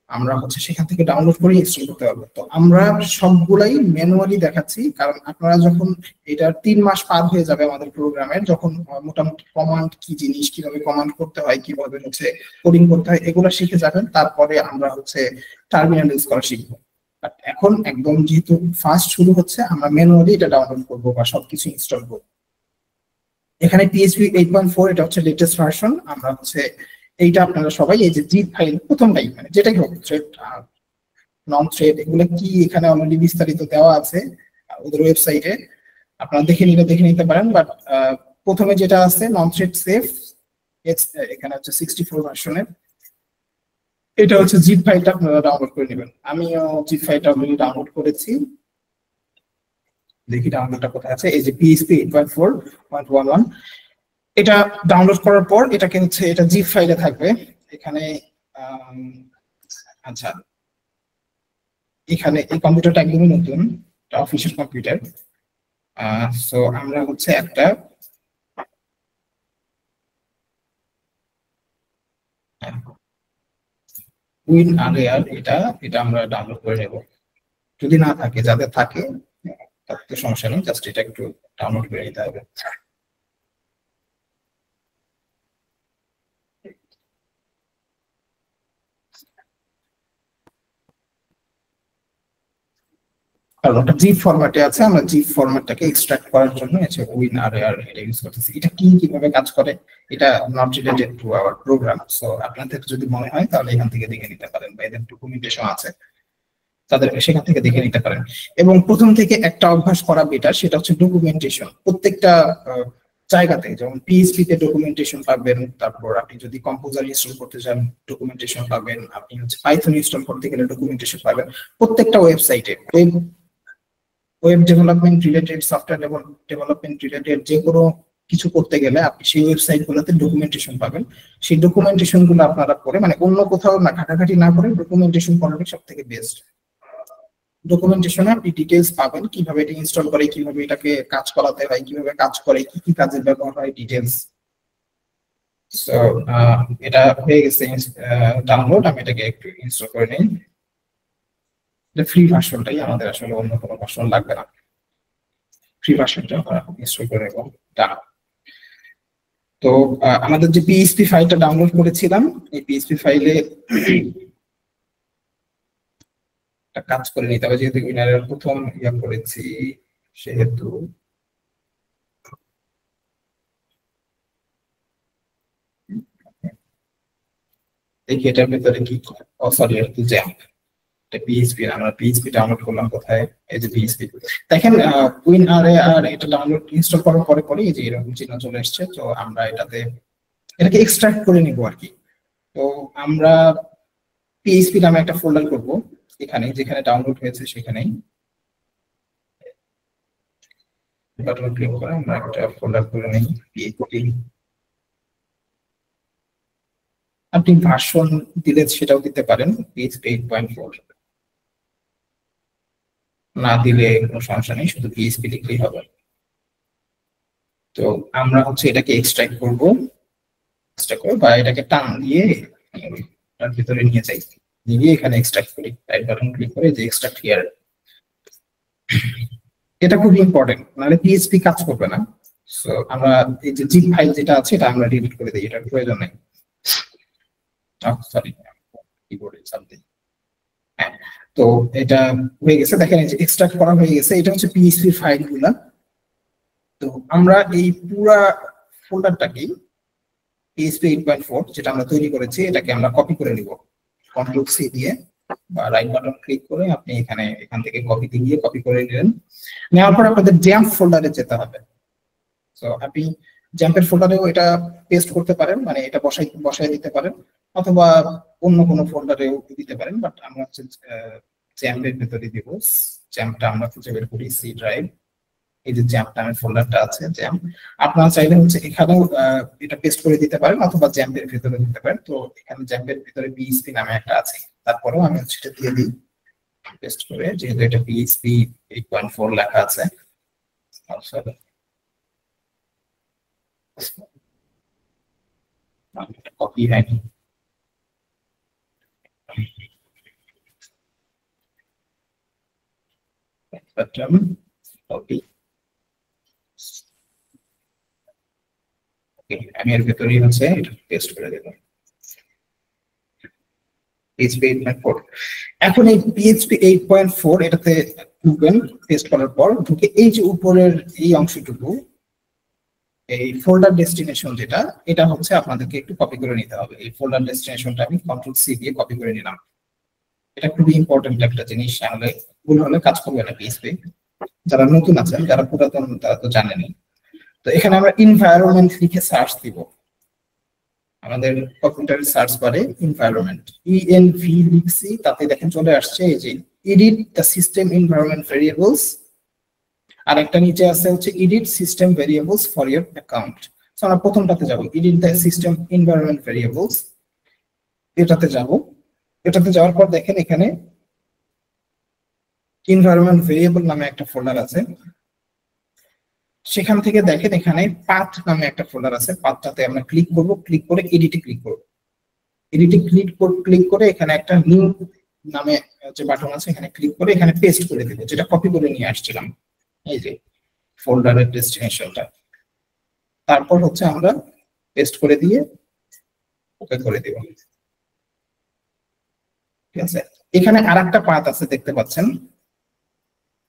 আমরা হচ্ছে সেখান থেকে ডাউনলোড করে ইনস্টল করতে পারবো। তো আমরা সবগুলাই ম্যানুয়ালি দেখাচ্ছি, কারণ আপনারা যখন এটা 3 মাস পার হয়ে যাবে আমাদের প্রোগ্রামের, যখন মোটামুটি কমান্ড কি জিনিস, কিভাবে কমান্ড করতে হয়, কিভাবে হচ্ছে কোডিং করতে হয় এগুলো শিখে যাবেন, তারপরে আমরা হচ্ছে টার্মিনাল ইউজ করা শিখবো। বাট এখন একদম যেহেতু ফার্স্ট শুরু হচ্ছে, আমরা ম্যানুয়ালি এটা ডাউনলোড করবো বা সবকিছু ইনস্টল করবো। এখানে PHP 8.4 এটা হচ্ছে লেটেস্ট ভার্সন। আমরা হচ্ছে এইটা আপনারা সবাই এই যে জিপ ফাইল প্রথমটাই মানে যেটাই হোক থ্রেড নন থ্রেড এগুলো কি এখানে অলরেডি বিস্তারিত দেওয়া আছে ওদের ওয়েবসাইটে, আপনারা দেখে নিতে পারেন। বাট প্রথমে যেটা আছে নন থ্রেড সেফ, এখানে হচ্ছে 64 ভার্সনের, এটা হচ্ছে জিপ ফাইলটা আপনারা ডাউনলোড করে নেবেন। আমিও জিপ ফাইলটা অলরেডি ডাউনলোড করেছি, দেখি ডাউনলোডটা কোথায় আছে। এই যে PHP 8.4.11 এটা ডাউনলোড করার পর এটাকে হচ্ছে এটা জিপ ফাইলে থাকবে এখানে। আচ্ছা, এখানে এই কম্পিউটারটা একদমই নতুন, এটা অফিসিয়াল কম্পিউটার। সো আমরা হচ্ছে একটা WinRAR এটা আমরা ডাউনলোড করে নেব। যদি না থাকে, যাদের থাকে তার তো সমস্যা নেই, জাস্ট এটা একটু ডাউনলোড করে নিতে হবে। কারণ ওটা জিপ ফরম্যাটে আছে, আমরা জিপ ফরম্যাটটাকে এক্সট্রাক্ট করার জন্য এসে WinRAR এটা ইউজ করতেছি। এটা কিভাবে কাজ করে, এটা not related to our program. So আপনাদের যদি মনে হয় তাহলে এখান থেকে দেখে নিতে পারেন, বা এদের ডকুমেন্টেশন আছে তাদের সেখান থেকে দেখে নিতে পারেন। এবং প্রথম থেকে একটা অভ্যাস করা বেটার, সেটা হচ্ছে ডকুমেন্টেশন। প্রত্যেকটা জায়গাতে যেমন PHP তে ডকুমেন্টেশন পাবেন, তারপর আপনি যদি কম্পোজার ইনস্টল করতে চান ডকুমেন্টেশন পাবেন, আপনি হচ্ছে পাইথন ইনস্টল করতে গেলে ডকুমেন্টেশন পাবেন। প্রত্যেকটা ওয়েবসাইটে web development related, software development related যে কোনো কিছু করতে গেলে আপনি সেই ওয়েবসাইট গুলোতে ডকুমেন্টেশন পাবেন। সেই ডকুমেন্টেশন গুলো আপনারা করে মানে অন্য কোথাও না ঘাটাঘাটি না করে ডকুমেন্টেশন করাটাই সব থেকে বেস্ট। ডকুমেন্টেশনে আপনি ডিটেলস পাবেন, কিভাবে এটা ইনস্টল করে, কিভাবে এটাকে কাজ করাতে হয়, কিভাবে কাজ করে, কি কি কাজে ব্যবহার হয়, ডিটেলস। সো এটা হয়ে গেছে ডাউনলোড, আমি এটাকে একটু ইনস্টল করে নিই। এটা ফ্রি ভার্সনটাই, আমাদের আসলে অন্য কোনো ভার্সন লাগবে না, ফ্রি ভার্সনটা আমরা ইনস্টল করে নেব। তো আমাদের যে PHP ফাইলটা ডাউনলোড করেছিলাম, এই PHP ফাইলে কাজ করে নিতে হবে, যেহেতু উইনারের প্রথম ইয়া করেছি সেহেতু। দেখি এটার ভেতরে কি, সরি একটু জ্যাম্প, এটা PHP, আমরা PHP ডাউনলোড করলাম কোথায়, এই যে PHP দেখেন WinRAR এটা ডাউনলোড ইনস্টল করার পরে এই যে এরকম চিহ্ন চলে আসছে। তো আমরা এটাকে এক্সট্রাক্ট করে নিব আর কি। তো আমরা PHP নামে একটা ফোল্ডার করব এখানে, যেখানে ডাউনলোড হয়েছে সেখানেই বাটন ক্লিক করে আমরা একটা ফোল্ডার করে নিই PHP। আপনি ভার্সন দিলে সেটাও দিতে পারেন, PHP 8.4, না দিলে কোনো সমস্যা নেই, শুধু PHP লিখলেই হবে। তো আমরা হচ্ছে এটাকে এক্সট্রাক্ট করব বা এটাকে টান দিয়ে তার ভিতরে নিয়ে যাই, নিয়ে এখানে এক্সট্রাক্ট করি, রাইট বাটন ক্লিক করে যে এক্সট্রাক্ট হিয়ার। এটা খুব ইম্পর্টেন্ট, নাহলে PHP কাজ করবে না। সো আমরা এই যে জিপ ফাইল যেটা আছে এটা আমরা ডিলিট করে দিই, এটার প্রয়োজন নেই। সরি, কিবোর্ডে সামথিং। হ্যাঁ, তো এটা হয়ে গেছে, দেখেন এই যে এক্সট্রাক্ট করা হয়ে গেছে। এটা হচ্ছে PHP ফাইলগুলা। তো আমরা এই পুরা ফোল্ডারটাকেই PHP 8.4 যেটা আমরা তৈরি করেছি এটাকে আমরা কপি করে নিব, Ctrl+C দিয়ে বা রাইট বাটন ক্লিক করে আপনি এখান থেকে কপি দিয়ে কপি করে নিলেন। নেওয়ার পর আপনাদের জ্যাম্প ফোল্ডারে যেতে হবে। সো আপনি জ্যাম্পের ফোল্ডারেও এটা পেস্ট করতে পারেন, মানে এটা বসাই দিতে পারেন, অথবা অন্য কোনো ফোল্ডারেও দিতে পারেন। বাট আমরা হচ্ছে জ্যাম্পের ভেতরে দিব। জ্যাম্পটা আমরা খুঁজে বের করি C ড্রাইভ, এই যে জ্যাম্প নামের ফোল্ডারটা আছে জ্যাম্প। আপনারা চাইলে হচ্ছে এখানেও এটা পেস্ট করে দিতে পারেন অথবা জ্যাম্পের ভিতরে দিতে পারেন। তো এখানে জ্যাম্পের ভিতরে PHP নামে একটা আছে, তারপরেও আমি হচ্ছে এটা দিয়ে দিই পেস্ট করে, যেহেতু এটা PHP 8.4 লেখা আছে। কপি হয়নি, কপি। আমি এর ভেতরেই হচ্ছে এটা পেস্ট করে দেব, PHP 8.4। এখন এই PHP 8.4 এটাতে ঢুকবেন, পেস্ট করার পর ঢুকে এই যে উপরের এই অংশটুকু এই ফোল্ডার ডেস্টিনেশন যেটা, এটা হচ্ছে আপনাদেরকে একটু কপি করে নিতে হবে। এই ফোল্ডার ডেস্টিনেশনটা আমি কন্ট্রোল-C দিয়ে কপি করে নিলাম। এটা খুবই ইম্পর্টেন্ট একটা জিনিস, নাহলে ভুল হলে কাজ করবে না পিএইচপি। যারা নতুন আছেন, যারা পুরাতন তারা তো জানেনি। তো এখানে আমরা এনভায়রনমেন্ট লিখে সার্চ দিব। আমাদের কম্পিউটারের সার্চ বারে এনভায়রনমেন্ট ENV লিখছি, তাতে দেখেন চলে আসছে এই যে edit the system environment variables, আর একটা নিচে আছে হচ্ছে edit system variables for your account. So আমরা প্রথমটাতে যাব, edit the system environment variables, এটাতে যাব। এটাতে যাওয়ার পর দেখেন এখানে এনভায়রনমেন্ট ভেরিয়েবল নামে একটা ফোল্ডার আছে। সেখান থেকে দেখেন এখানে পাথ নামে একটা ফোল্ডার আছে। পাথটাতে আমরা ক্লিক করব, ক্লিক করে এডিটে ক্লিক করব। এডিটে ক্লিক করে এখানে একটা নিউ নামে যে বাটন আছে, এখানে ক্লিক করে এখানে পেস্ট করে দেব, যেটা কপি করে নিয়ে আসছিলাম, এই যে ফোল্ডারের ডেস্টিনেশনটা। তারপর হচ্ছে আমরা পেস্ট করে দিয়ে ওকে করে দেব। ঠিক আছে, এখানে আরেকটা পাথ আছে দেখতে পাচ্ছেন,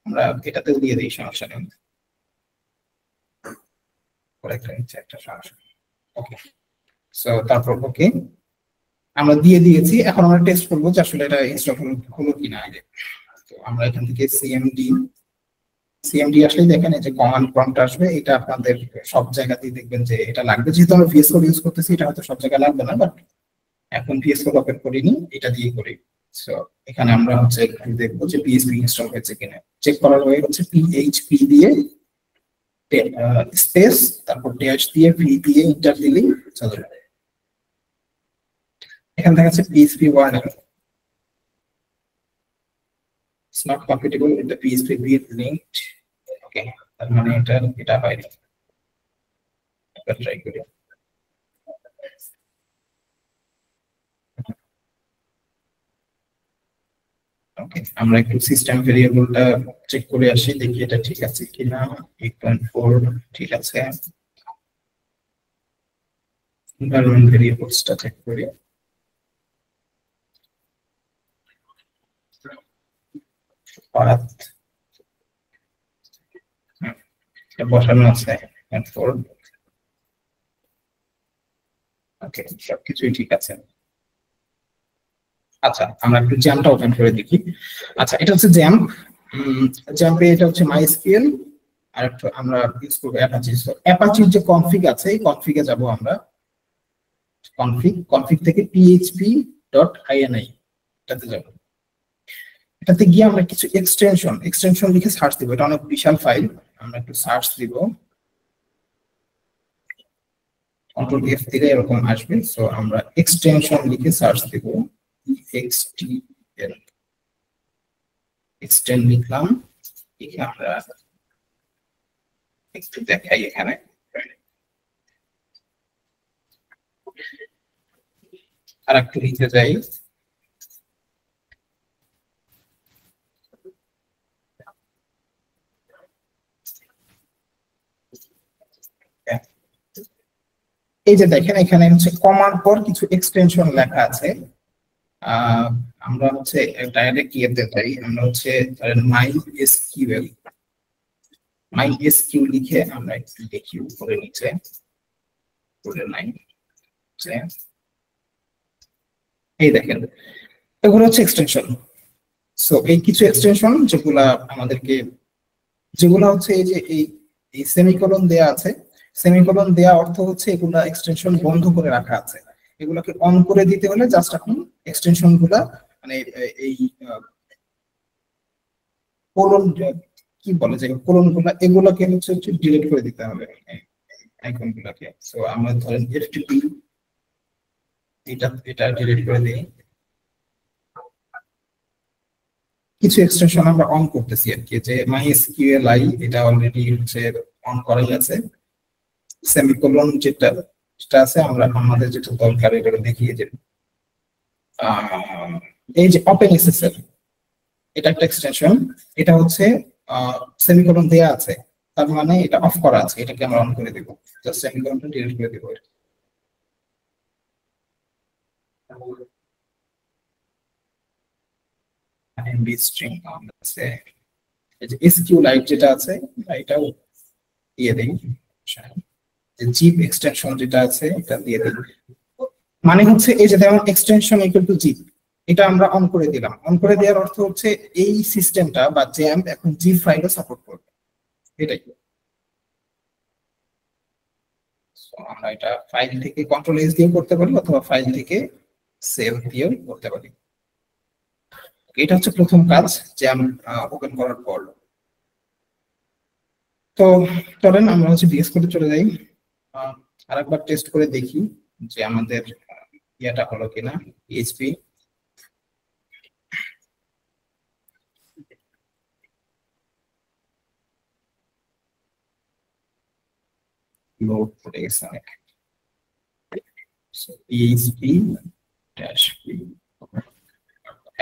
আমরা এটাতেও দিয়ে দিই, সমস্যা নেই। একটা সমস্যা, ওকে। সো তারপর ওকে আমরা দিয়ে দিয়েছি। এখন আমরা টেস্ট করবো যে আসলে এটা ইনস্টল হলো কিনা। তো আমরা এখান থেকে সিএমডি আসলে দেখেন এই যে কমান্ড প্রম্পট আসবে, এটা আপনাদের সব জায়গাতেই দেখবেন যে এটা লাগবে। যেহেতু আমরা ভিএস কোড ইউজ করতেছি, এটা হয়তো সব জায়গায় লাগবে না, বাট এখন ভিএস কোড ওপেন করিনি, এটা দিয়ে করি। সো এখানে আমরা হচ্ছে দেখবো যে পিএইচপি ইনস্টল হয়েছে কিনা। চেক করার ওয়ে হচ্ছে পিএইচপি দিয়ে স্পেস, তারপর ড্যাশ দিয়ে ভি দিয়ে এন্টার দিলেই চলে যাবে। এখানে দেখা যাচ্ছে PHP warning, it's not compatible with the PHP build linked. Okay, তার মানে এটা হয়নি। একবার ট্রাই করি। ওকে, আমরা একটু সিস্টেম ভেরিয়েবলটা চেক করে আসি, দেখি এটা ঠিক আছে কিনা। 8.4 ঠিক আছে। এনভায়রনমেন্ট ভেরিয়েবলসটা চেক করি। পাথ বসানো আছে, ওকে, সবকিছুই ঠিক আছে। আচ্ছা, আমরা একটু জ্যামটা ওপেন করে দেখি। আচ্ছা, এটা হচ্ছে জ্যাম্পে এটা হচ্ছে মাইস্কিউএল, আর একটু আমরা ইউজ করবো অ্যাপাচি। সো অ্যাপাচির যে কনফিগ আছে, এই কনফিগে যাব আমরা। কনফিগ থেকে php.ini এটাতে যাব। এটাতে গিয়ে আমরা কিছু এক্সটেনশন লিখে সার্চ দিব। এটা অনেক বিশাল ফাইল, আমরা একটু সার্চ দিব। কন্ট্রোল F দিলে এরকম আসবে। সো আমরা এক্সটেনশন লিখে সার্চ দিব, extl এক্সটেন্ড লিখলাম। এখানে আমরা একটু দেখাই, এখানে আর একটু লিখে যাই। এই যে দেখেন এখানে হচ্ছে কমার পর কিছু এক্সটেনশন লেখা আছে। আমরা হচ্ছে ডাইরেক্ট ইয়েতে যাই, আমরা হচ্ছে MySQL লিখে আমরা একটু দেখি উপরে নিচে এই দেখেন এগুলো হচ্ছে এক্সটেনশন। সো এই কিছু এক্সটেনশন যেগুলো হচ্ছে এই যে এই সেমিকোলন দেয়া আছে, সেমিকোলন দেয়া অর্থ হচ্ছে এগুলা এক্সটেনশন বন্ধ করে রাখা আছে। এগুলোকে অন করে দিতে হলে জাস্ট আপনি এক্সটেনশন গুলা মানে এই কোলন কি বলে যে কোলন গুলা, এগুলোকে হচ্ছে ডিলিট করে দিতে হবে আইকন গুলাকে। সো আমরা ধরেন FTP এটা ডিলিট করে দিই। কিছু এক্সটেনশন আমরা অন করতেছি আর কি, যে MySQLi এটা অলরেডি হচ্ছে অন করাই আছে। সেমিকোলন যেটা আছে, আমরা আমাদের যেটা দরকার এটা দেখিয়ে যে এই যে ওপেন SSL, এটা একটা এক্সটেনশন। এটা হচ্ছে সেমিকোলন দেয়া আছে, তার মানে এটা অফ করা আছে, এটাকে আমরা অন করে দেব। জাস্ট সেমিকোলনটা ডিলিট করে দেব। MB স্ট্রিং আছে, এই যে SQLite যেটা আছে এটাও দিয়ে দেই। যে জিপ এক্সটেনশন যেটা আছে এটা দিয়ে দিই। মানে হচ্ছে এই যে যেমন এক্সটেনশন ইকুয়াল টু জিপ, এটা আমরা অন করে দিলাম। অন করে দেওয়ার অর্থ হচ্ছে এই সিস্টেমটা বা জ্যাম্প এখন জিপ ফাইলও সাপোর্ট করবে, এটাই। So, আমরা এটা ফাইল থেকে কন্ট্রোল এস দিয়েও করতে পারি অথবা ফাইল থেকে সেভ দিয়েও করতে পারি। এটা হচ্ছে প্রথম কাজ জ্যাম্প ওপেন করার পর। তো চলেন আমরা হচ্ছে বিএস কোডে চলে যাই, আরেকবার টেস্ট করে দেখি যে আমাদের ইয়েটা হলো কিনা। পিএইচপি লোড করে গেছে অনেক। পিএইচপি ড্যাশ পি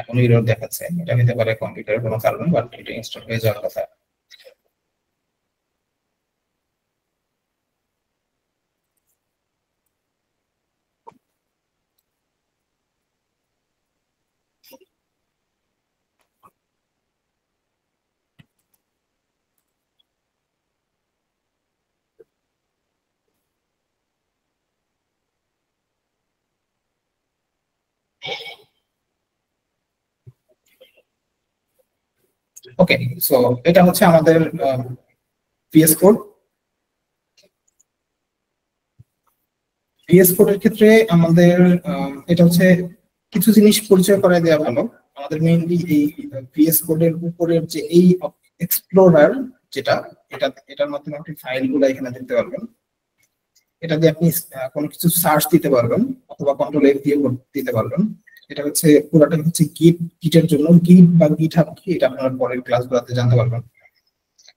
এখন এরর দেখাচ্ছে, এটা নিতে পারে কম্পিউটারের কোনো কারণে, বাট এটা ইনস্টল হয়ে যাওয়ার কথা। ওকে, সো এটা হচ্ছে আমাদের পিএস কোড। পিএস কোডের ক্ষেত্রে আমাদের এটা হচ্ছে কিছু জিনিস পরিচয় করায় দেওয়া ভালো। আমাদের মেইনলি এই পিএস কোডের উপরের যে এই এক্সপ্লোরার যেটা, এটার মাধ্যমে আপনি ফাইলগুলো এখানে দেখতে পারবেন। এটা দিয়ে আপনি কোনো কিছু সার্চ দিতে পারবেন অথবা কন্ট্রোল এফ দিয়ে দিতে পারবেন। এটা হচ্ছে পুরোটা হচ্ছে গিটের জন্য। গিট বা গিট হাব কি এটা আপনারা পরের ক্লাসগুলোতে জানতে পারবেন।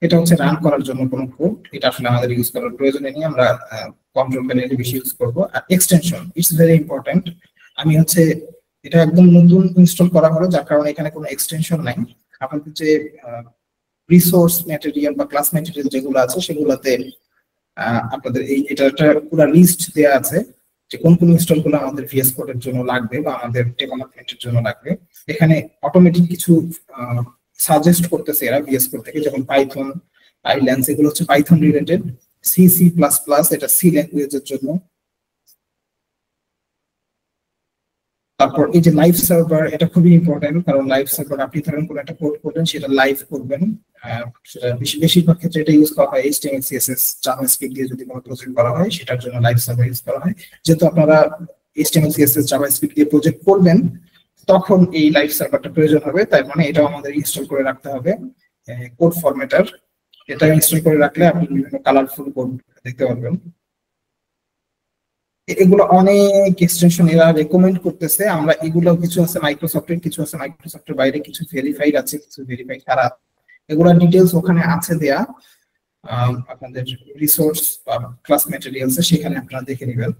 এটা হচ্ছে রান করার জন্য কোনো কোড, এটা আসলে আমাদের ইউজ করার প্রয়োজন নেই, আমরা কন্ট্রোল প্যানেলে বেশি ইউজ করব। আর এক্সটেনশন ইটস ভেরি ইম্পর্টেন্ট। আমি হচ্ছে এটা একদম নতুন ইনস্টল করা হলো, যার কারণে এখানে কোনো এক্সটেনশন নাই। আপনাদের যে রিসোর্স ম্যাটেরিয়াল বা ক্লাস ম্যাটেরিয়াল যেগুলো আছে সেগুলোতে আপনাদের এই এটা একটা পুরো লিস্ট দেওয়া আছে যে কোন কোন ইনস্টল গুলো আমাদের ভিএস কোডের জন্য লাগবে বা আমাদের ডেভেলপমেন্টের জন্য লাগবে। এখানে অটোমেটিক কিছু সাজেস্ট করতেছে এরা ভিএস কোড থেকে, যেমন পাইথন, পাইল্যান্স, এগুলো হচ্ছে Python related. C C plus plus এটা সি ল্যাঙ্গুয়েজের জন্য। তারপর এই যে লাইভ সার্ভার, এটা খুবই ইম্পর্টেন্ট, কারণ লাইভ সার্ভার আপনি ধরেন কোনো একটা কোড করবেন, সেটা লাইভ করবেন। সেটা বেশিরভাগ ক্ষেত্রে এটা ইউজ করা হয় এইচটিএমএল সিএসএস জাভাস্ক্রিপ্ট দিয়ে যদি কোনো প্রজেক্ট করা হয়, সেটার জন্য লাইভ সার্ভার ইউজ করা হয়। যেহেতু আপনারা এইচটিএমএল সিএসএস জাভাস্ক্রিপ্ট দিয়ে প্রজেক্ট করবেন, তখন এই লাইভ সার্ভারটা প্রয়োজন হবে। তাই মানে এটাও আমাদের ইনস্টল করে রাখতে হবে। কোড ফরম্যাটার, এটা ইনস্টল করে রাখলে আপনি বিভিন্ন কালারফুল কোড দেখতে পারবেন। এগুলো অনেক এক্সটেনশন এরা রেকমেন্ড করতেছে। আমরা এগুলো কিছু আছে মাইক্রোসফটের, কিছু আছে মাইক্রোসফটের বাইরে, কিছু ভেরিফাইড আছে, কিছু ভেরিফাইড ছাড়া। এগুলোর ডিটেলস ওখানে আছে দেয়া, আপনাদের রিসোর্স বা ক্লাস ম্যাটেরিয়ালস সেখানে আপনারা দেখে নেবেন।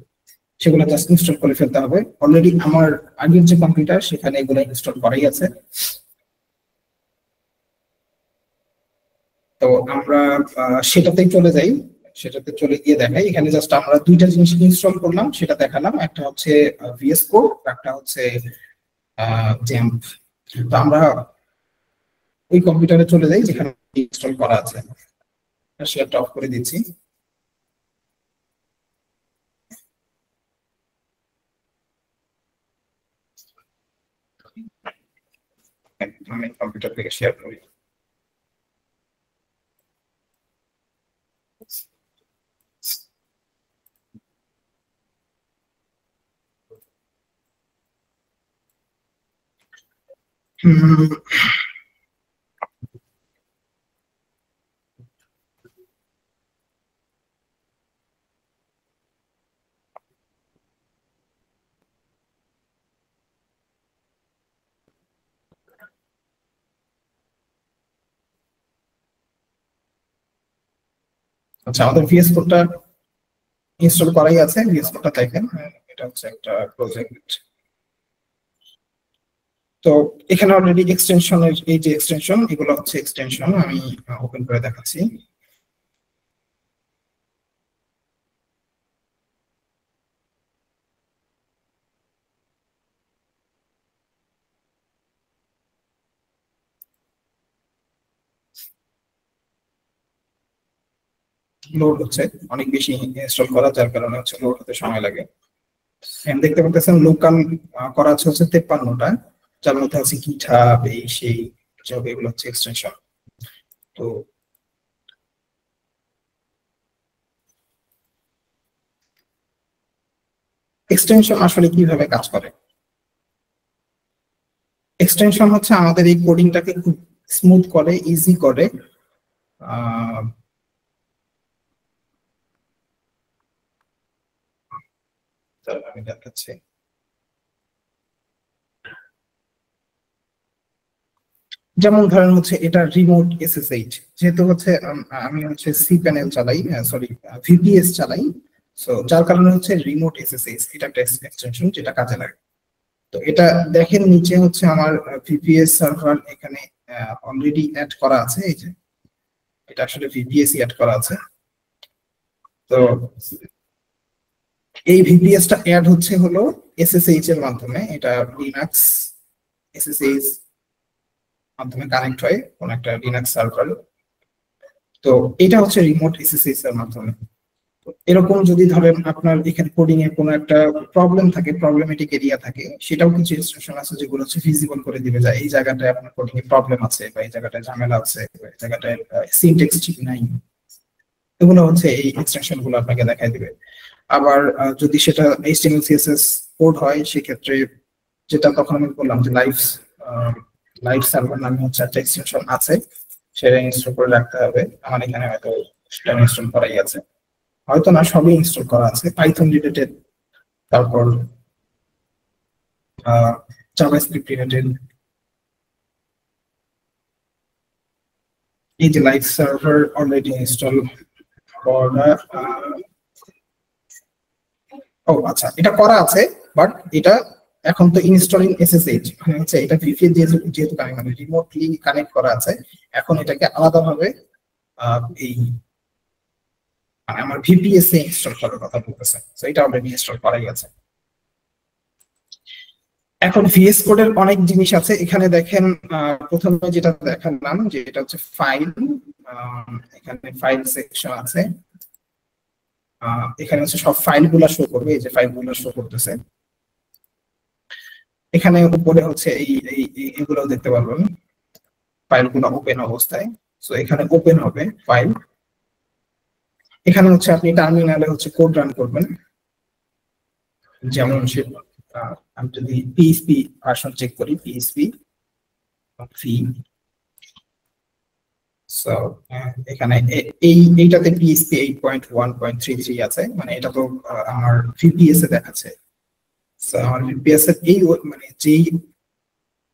সেগুলো জাস্ট ইনস্টল করে ফেলতে হবে। অলরেডি আমার আগের যে কম্পিউটার সেখানে এগুলো ইনস্টল করাই আছে। তো আমরা সেটাতেই চলে যাই, সেটাতে চলে গিয়ে দেখাই। এখানে জাস্ট আমরা দুইটা জিনিস ইনস্টল করলাম সেটা দেখালাম, একটা হচ্ছে ভিএস কোড, একটা হচ্ছে জ্যাম্প। তো আমরা ওই কম্পিউটারে চলে যাই যেখানে ইনস্টল করা আছে। শেয়ারটা অফ করে দিচ্ছি। আমি কম্পিউটার থেকে শেয়ার করি। আচ্ছা, আমাদের ভিএস কোডটা ইনস্টল করাই আছে। ভিএস কোডটা দেখেন, এটা হচ্ছে একটা প্রজেক্ট। তো এখানে অলরেডি এক্সটেনশনের এই যে এক্সটেনশন, এগুলো হচ্ছে এক্সটেনশন। আমি ওপেন করে দেখাচ্ছি। লোড হচ্ছে, অনেক বেশি ইনস্টল করা, যার কারণে হচ্ছে লোড হতে সময় লাগে। দেখতে পাচ্ছেন লোকাল করা আছে হচ্ছে 53টা, যার মধ্যে আছে GitHub, এই সেই সব, এগুলো হচ্ছে এক্সটেনশন। তো এক্সটেনশন আসলে কিভাবে কাজ করে? এক্সটেনশন হচ্ছে আমাদের এই কোডিংটাকে খুব স্মুথ করে, ইজি করে। আমি দেখাচ্ছি। যেমন ধরেন হচ্ছে এটা রিমোট SSH, যেহেতু হচ্ছে আমি হচ্ছে cPanel চালাই, সরি VPS চালাই, সো যার কারণে হচ্ছে রিমোট SSH এটা একটা এক্সটেনশন যেটা কাজে লাগে। তো এটা দেখেন নিচে হচ্ছে আমার VPS সার্ভার এখানে অলরেডি অ্যাড করা আছে, এই যে এটা আসলে VPS অ্যাড করা আছে। তো এই VPS টা অ্যাড হচ্ছে হলো SSH এর মাধ্যমে, এটা লিনাক্স SSH মাধ্যমে কানেক্ট হয় কোন একটা লিনাক্স সার্ভার। তো এটা হচ্ছে রিমোট SSH এর মাধ্যমে। এরকম যদি ধরেন আপনার এখানে কোডিং এ কোনো একটা প্রবলেম থাকে, প্রবলেমেটিক এরিয়া থাকে, সেটাও কিছু ইনস্ট্রাকশন আছে যেগুলো হচ্ছে ভিজিবল করে দিবে যে এই জায়গাটায় আপনার কোডিং এ প্রবলেম আছে, বা এই জায়গাটায় ঝামেলা আছে, বা এই জায়গাটায় সিনট্যাক্স ঠিক নাই, এগুলো হচ্ছে এই এক্সটেনশন গুলো আপনাকে দেখাই দিবে। আবার যদি সেটা HTML CSS কোড হয়, সেক্ষেত্রে যেটা তখন আমি বললাম যে লাইভ সার্ভার নামে হচ্ছে একটা এক্সটেনশন আছে, সেটা ইনস্টল করে রাখতে হবে। আমার এখানে হয়তো সেটা ইনস্টল করাই আছে, হয়তো না সবই ইনস্টল করা আছে, পাইথন রিলেটেড, তারপর জাভাস্ক্রিপ্ট রিলেটেড। এই যে লাইভ সার্ভার অলরেডি ইনস্টল করা, ও আচ্ছা এটা করা আছে, বাট এটা এখন তো ইনস্টলিং SSH, মানে হচ্ছে এটা VPS যেহেতু মানে রিমোটলি কানেক্ট করা আছে, এখন এটাকে আলাদাভাবে এই মানে আমার VPS এ ইনস্টল করার কথা বলতেছে। তো এটা অলরেডি ইনস্টল করাই আছে। এখন VS কোডের অনেক জিনিস আছে এখানে দেখেন। প্রথমে যেটা দেখালাম যে এটা হচ্ছে ফাইল, এখানে ফাইল সেকশন আছে, এখানে হচ্ছে সব ফাইলগুলো শো করবে, এই যে ফাইলগুলো শো করতেছে। এখানে উপরে হচ্ছে এগুলো দেখতে পারবেন, ফাইলগুলো ওপেন অবস্থায়। সো এখানে ওপেন হবে ফাইল। এখানে হচ্ছে আপনি টার্মিনালে হচ্ছে কোড রান করবেন, যেমন আমি যদি PHP ভার্সন চেক করি, PHP সো এখানে এইটাতে PHP 8.1.33 আছে, মানে এটা তো আমার VPS এ দেখাচ্ছে। সো আমার VPS এর এই মানে যেই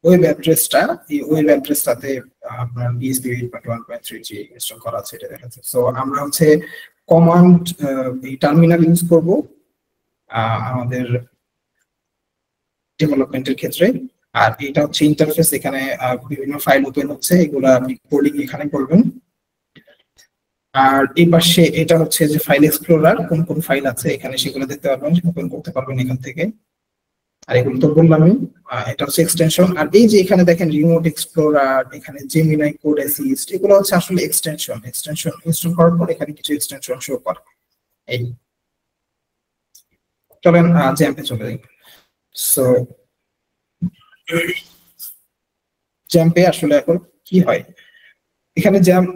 ওয়েব অ্যাড্রেসটা, এই ওয়েব অ্যাড্রেসটাতে আপনার PHP 8.1.33 ইনস্টল করা আছে, এটা দেখাচ্ছে। সো আমরা হচ্ছে কমান্ড এই টার্মিনাল ইউজ করব আমাদের ডেভেলপমেন্টের ক্ষেত্রে। আর এটা হচ্ছে ইন্টারফেস, এখানে বিভিন্ন ফাইল ওপেন হচ্ছে, এগুলো আপনি কোডিং এখানে করবেন। আর এই পাশে এটা হচ্ছে যে ফাইল এক্সপ্লোরার, কোন কোন ফাইল আছে এখানে সেগুলো দেখতে পারবেন, ওপেন করতে পারবেন এখান থেকে। আর এগুলো তো বললামই, এটা হচ্ছে এক্সটেনশন। আর এই যে এখানে দেখেন রিমোট এক্সপ্লোরার, এখানে জেমিনাই কোড অ্যাসিস্ট, এগুলো হচ্ছে আসলে এক্সটেনশন ইনস্টল করার পর এখানে কিছু এক্সটেনশন শো করে। এই চলেন জ্যাম্পে চলে যাই। সো জ্যাম্পে আসলে এখন কি হয়, এখানে জ্যাম্প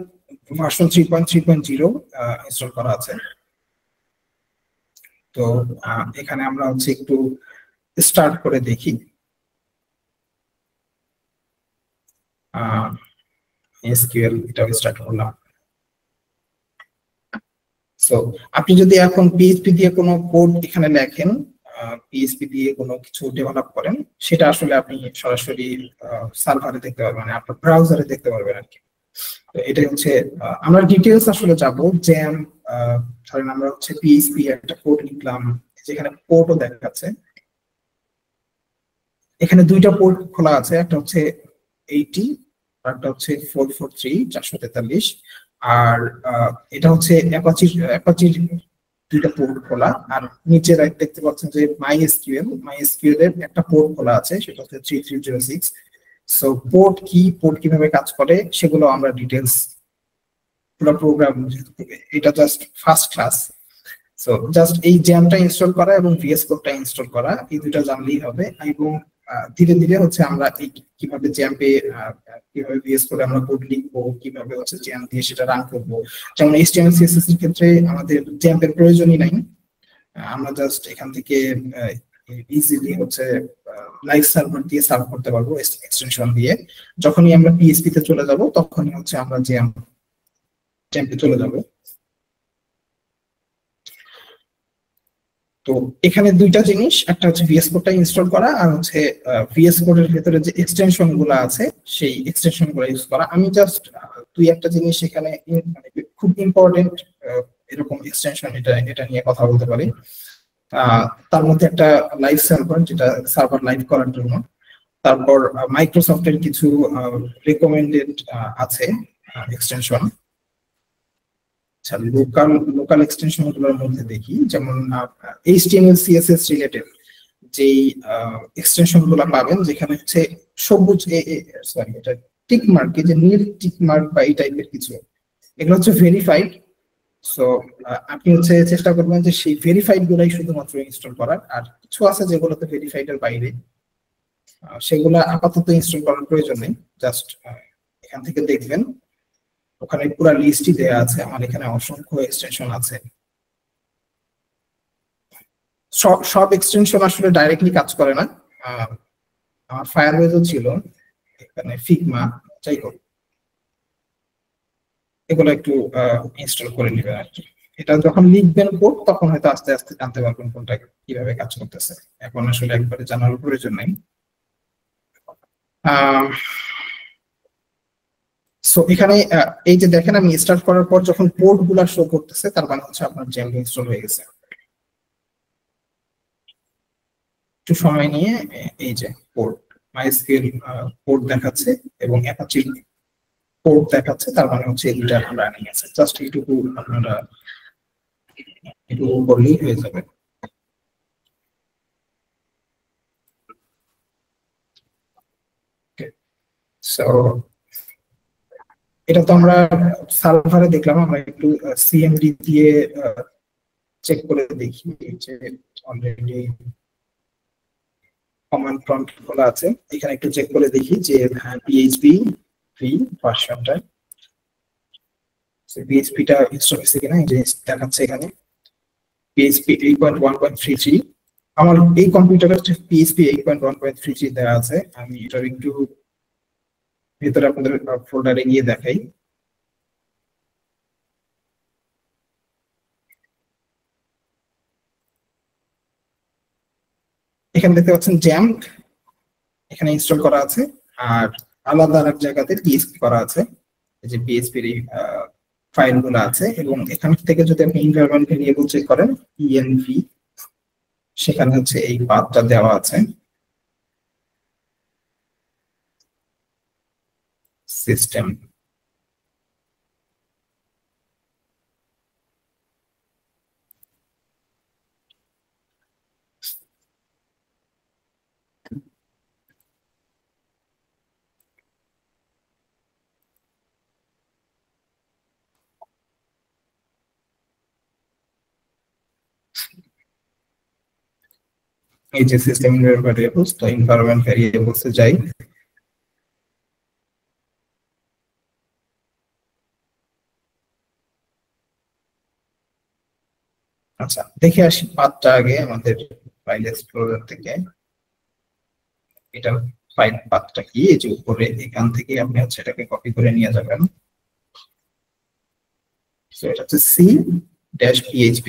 ভার্সন 3.3.0 ইনস্টল করা আছে। তো এখানে আমরা হচ্ছে একটু স্টার্ট করে দেখি। SQL এটা স্টার্ট করলাম। সো আপনি যদি এখন PHP দিয়ে কোনো কোড এখানে লেখেন, PHP দিয়ে কোনো কিছু ডেভেলপ করেন, সেটা আসলে আপনি সরাসরি সার্ভারে দেখতে পারবেন, মানে আপনার ব্রাউজারে দেখতে পারবেন আর কি। তো এটাই হচ্ছে আমরা ডিটেইলস আসলে যাব। জ্যাম ধরেন আমরা হচ্ছে PHP একটা কোড লিখলাম, যেখানে পোর্টও দেখাচ্ছে, এখানে দুইটা পোর্ট খোলা আছে, একটা হচ্ছে 80 আর একটা হচ্ছে 443 আর এটা হচ্ছে অ্যাপাচির দুইটা পোর্ট খোলা। আর নিচে দেখতে পাচ্ছেন যে MySQL এর একটা পোর্ট খোলা আছে, সেটা হচ্ছে 3306। সো পোর্ট কিভাবে কাজ করে সেগুলো আমরা ডিটেইলস পুরো প্রোগ্রাম, এটা just first class. So just এই জ্যামটা ইনস্টল করা এবং ভিএস কোডটা ইনস্টল করা, এই দুটো জানলেই হবে। এবং ধীরে ধীরে হচ্ছে আমরা এই কিভাবে জ্যাম্পে কিভাবে ভিএস কোডে আমরা কোড লিখবো, কিভাবে হচ্ছে জ্যাম দিয়ে সেটা রান করবো। যেমন এইচটিএমএল সিএসএস এর ক্ষেত্রে আমাদের জ্যাম্পের প্রয়োজনই নাই, আমরা জাস্ট এখান থেকে ইজিলি হচ্ছে লাইভ সার্ভার দিয়ে সার্ভ করতে পারবো এক্সটেনশন দিয়ে। যখনই আমরা পিএইচপি তে চলে যাব তখনই হচ্ছে আমরা জ্যাম্পে চলে যাব। তো এখানে দুইটা জিনিস, একটা হচ্ছে ভিএস কোডটা ইনস্টল করা, আর হচ্ছে ভিএস কোডের ভেতরে যে এক্সটেনশন গুলো আছে সেই এক্সটেনশন গুলো ইউজ করা। আমি জাস্ট দুই একটা জিনিস এখানে মানে খুব ইম্পর্টেন্ট এরকম এক্সটেনশন এটা নিয়ে কথা বলতে পারি। তার মধ্যে একটা লাইভ সার্ভার, যেটা সার্ভার লাইভ করার জন্য। তারপর মাইক্রোসফটের কিছু রিকমেন্ডেড আছে এক্সটেনশন। আচ্ছা, লোকাল এক্সটেনশন গুলোর মধ্যে দেখি, যেমন এইচটিএমএল সিএসএস রিলেটেড যেই এক্সটেনশন গুলো পাবেন, যেখানে হচ্ছে সবুজ সরি এটা টিক মার্ক, যে নীল টিক মার্ক বা এই টাইপের কিছু, এগুলো হচ্ছে ভেরিফাইড। সো আপনি হচ্ছে চেষ্টা করবেন যে সেই ভেরিফাইড গুলাই শুধুমাত্র ইনস্টল করার। আর কিছু আছে যেগুলোতে ভেরিফাইড এর বাইরে, সেগুলো আপাতত ইনস্টল করার প্রয়োজন নেই। জাস্ট এখান থেকে দেখবেন, ওখানে পুরো লিস্টই দেয়া আছে। আমার এখানে অসংখ্য এক্সটেনশন আছে। সব এক্সটেনশন আসলে ডাইরেক্টলি কাজ করে না। আমার ফায়ারওয়েজও ছিল এখানে, ফিগমা, যাই হোক এগুলো একটু ইনস্টল করে নেবেন আর কি। এটা যখন লিখবেন কোড তখন হয়তো আস্তে আস্তে জানতে পারবেন কোনটা কিভাবে কাজ করতেছে। এখন আসলে একবারে জানার প্রয়োজন নেই। সো এখানে এই যে দেখেন, আমি স্টার্ট করার পর যখন পোর্ট গুলা শো করতেছে, তার মানে হচ্ছে আপনার জ্যাম্প ইনস্টল হয়ে গেছে। একটু সময় নিয়ে এই যে পোর্ট, মাইস্কুয়েল পোর্ট দেখাচ্ছে এবং অ্যাপাচি পোর্ট দেখাচ্ছে, তার মানে হচ্ছে এই দুটো রানিং আছে। জাস্ট এইটুকু আপনারা একটু করলেই হয়ে যাবে। সো এটা তো আমরা সার্ভারে দেখলাম, আমরা একটু সিএমডি দিয়ে চেক করে দেখি যে অলরেডি কমান্ড প্রম্পট খোলা আছে। এখানে একটু চেক করে দেখি যে পিএইচপি ফ্রি ভার্সনটা, পিএইচপিটা ইনস্টল হয়েছে কিনা, এই যে দেখাচ্ছে এখানে পিএইচপি 8.1.33। আমার এই কম্পিউটারে পিএইচপি 8.1.33 দেওয়া আছে। আমি এটার একটু ভিতরে আপনাদের ফোল্ডারে গিয়ে দেখাই। এখানে দেখতে পাচ্ছেন জ্যাম্প এখানে ইনস্টল করা আছে, আর আলাদা আরেক জায়গাতে পিএইচপি করা আছে। এই যে পিএইচপির এই ফাইলগুলো আছে, এবং এখান থেকে যদি আপনি এনভায়রনমেন্ট ভেরিয়েবল চেক করেন ইএনভি, সেখানে হচ্ছে এই পাথটা দেওয়া আছে। সিস্টেম এই যে সিস্টেম ভেরিয়েবলস, তো এনভায়রনমেন্ট ভেরিয়েবলস এ যাই। আচ্ছা, দেখে আসি পাথটা আগে আমাদের ফাইল এক্সপ্লোরার থেকে। এটা ফাইল পাথটা কি, এই যে উপরে এখান থেকে আপনি হচ্ছে এটাকে কপি করে নিয়ে যাবেন। সো এটা হচ্ছে c-php।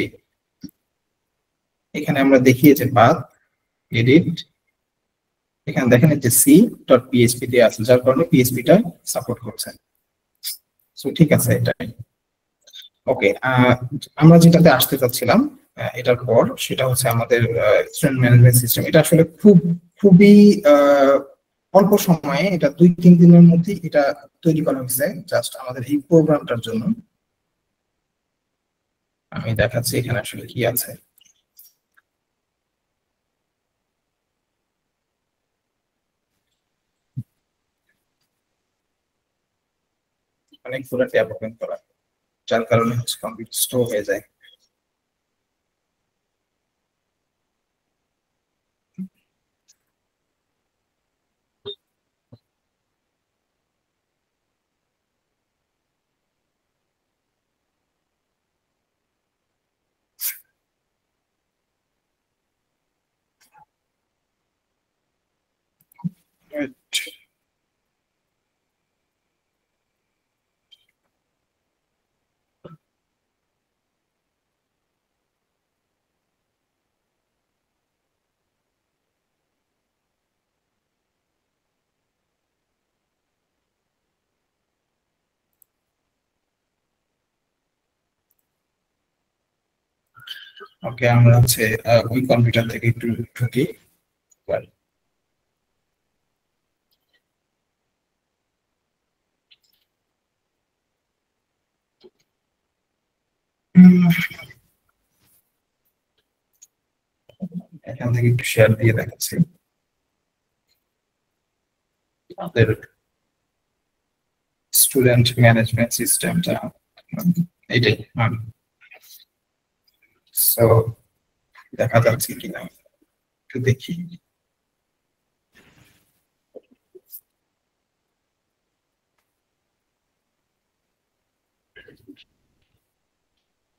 এখানে আমরা দেখিয়েছি পাথ এডিট, এখানে দেখেন যে c.php দিয়ে আছে, যার কারণে পিএইচপিটা সাপোর্ট করছে। সো ঠিক আছে, এটাই ওকে। আমরা যেটাতে আসতে চাচ্ছিলাম এটার পর, সেটা হচ্ছে আমাদের স্টুডেন্ট ম্যানেজমেন্ট সিস্টেম। এটা আসলে খুবই অল্প সময়ে, এটা 2-3 দিনের মধ্যে এটা তৈরি করা হয়েছে জাস্ট আমাদের এই প্রোগ্রামটার জন্য। আমি দেখাচ্ছি এখানে আসলে কি আছে। অনেকগুলো ট্যাব ওপেন করা। যার কারণে হচ্ছে কম্পিউটার স্লো হয়ে যায়। Right. ওকে, আমরা হচ্ছে ওই কম্পিউটার থেকে একটু ঢুকি। এখান থেকে একটু শেয়ার দিয়ে দেখাচ্ছি আমাদের স্টুডেন্ট ম্যানেজমেন্ট সিস্টেমটা এইটাই। সো দেখা যাচ্ছে কিনা একটু দেখি।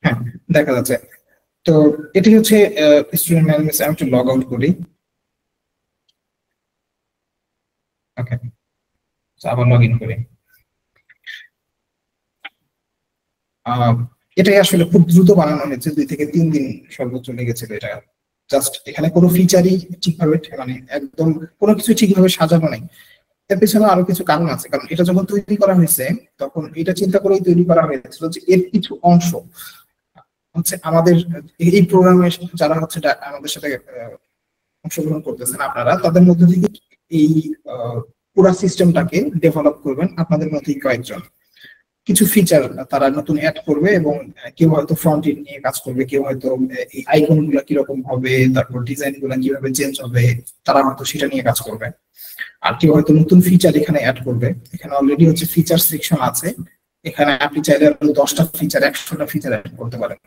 হ্যাঁ, দেখা যাচ্ছে। তো এটি হচ্ছে স্টুডেন্ট ম্যানেজমেন্ট। আমি একটু লগ আউট করি। ওকে, আবার লগ ইন করি। এটাই আসলে খুব দ্রুত বানানো হয়েছে, 2 থেকে 3 দিন সর্বোচ্চ লেগেছিল এটা। জাস্ট এখানে কোনো ফিচারই ঠিকভাবে মানে একদম কোনো কিছু ঠিকভাবে সাজানো নেই। এর পেছনে আরো কিছু কারণ আছে, কারণ এটা যখন তৈরি করা হয়েছে তখন এটা চিন্তা করেই তৈরি করা হয়েছিল যে এর কিছু অংশ হচ্ছে আমাদের এই প্রোগ্রামে যারা হচ্ছে আমাদের সাথে অংশগ্রহণ করতেছেন আপনারা, তাদের মধ্যে থেকে এই পুরো সিস্টেমটাকে ডেভেলপ করবেন আপনাদের মধ্যেই কয়েকজন। কিছু ফিচার তারা নতুন অ্যাড করবে এবং কেউ হয়তো ফ্রন্ট এন্ড নিয়ে কাজ করবে, কেউ হয়তো এই আইকন গুলা কিরকম হবে, তারপর ডিজাইন গুলা কিভাবে চেঞ্জ হবে তারা হয়তো সেটা নিয়ে কাজ করবে। আর কেউ হয়তো নতুন ফিচার এখানে অ্যাড করবে। এখানে অলরেডি হচ্ছে ফিচার সেকশন আছে, এখানে আপনি চাইলে 10টা ফিচার 100টা ফিচার অ্যাড করতে পারেন।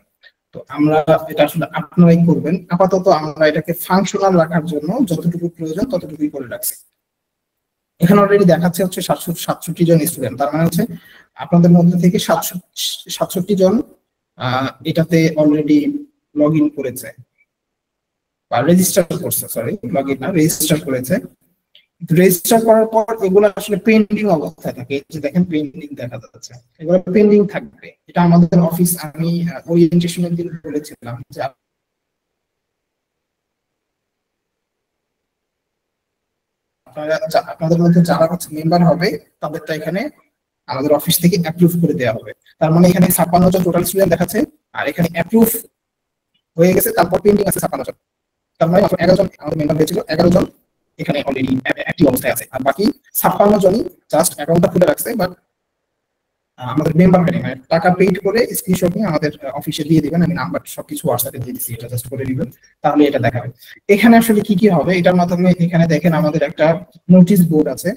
তো আমরা এটা আসলে আপনারাই করবেন। আপাতত আমরা এটাকে ফাংশনাল রাখার জন্য যতটুকু প্রয়োজন ততটুকুই করে রাখছি। এখানে অলরেডি দেখাচ্ছে হচ্ছে 67 জন স্টুডেন্ট, তার মানে হচ্ছে আপনাদের মধ্যে থেকে 67 জন এটাতে অলরেডি লগ ইন করেছে বা রেজিস্টার করছে। সরি, লগ ইন না, রেজিস্টার করেছে। রেজিস্টার করার পর এগুলো আসলে পেন্ডিং অবস্থায় থাকে। এই যে দেখেন পেন্ডিং দেখা যাচ্ছে, এগুলো পেন্ডিং থাকবে। এটা আমাদের অফিস, আমি ওরিয়েন্টেশনের দিন বলেছিলাম যে আপনাদের মধ্যে যারা হচ্ছে মেম্বার হবে তাদেরটা এখানে আমাদের অফিস থেকে অ্যাপ্রুভ করে দেওয়া হবে। তার মানে এখানে 56 জন টোটাল স্টুডেন্ট দেখাচ্ছে, আর এখানে অ্যাপ্রুভ হয়ে গেছে, তারপর পেন্ডিং আছে 56 জন। তার মানে 11 জন আমাদের মেম্বার হয়েছিল, 11 জন এখানে অলরেডি অ্যাক্টিভ অবস্থায় আছে, আর বাকি 56 জনই জাস্ট অ্যাকাউন্টটা খুলে রাখছে। বাট আমাদের মেম্বার হয়নি, মানে টাকা পেইড করে স্ক্রিনশট নিয়ে আমাদের অফিসে দিয়ে দিবেন। আমি নাম্বার সবকিছু হোয়াটসঅ্যাপে দিয়ে দিচ্ছি, এটা জাস্ট করে দিবেন, তাহলে এটা দেখাবে। এখানে আসলে কি কি হবে এটার মাধ্যমে, এখানে দেখেন আমাদের একটা নোটিশ বোর্ড আছে।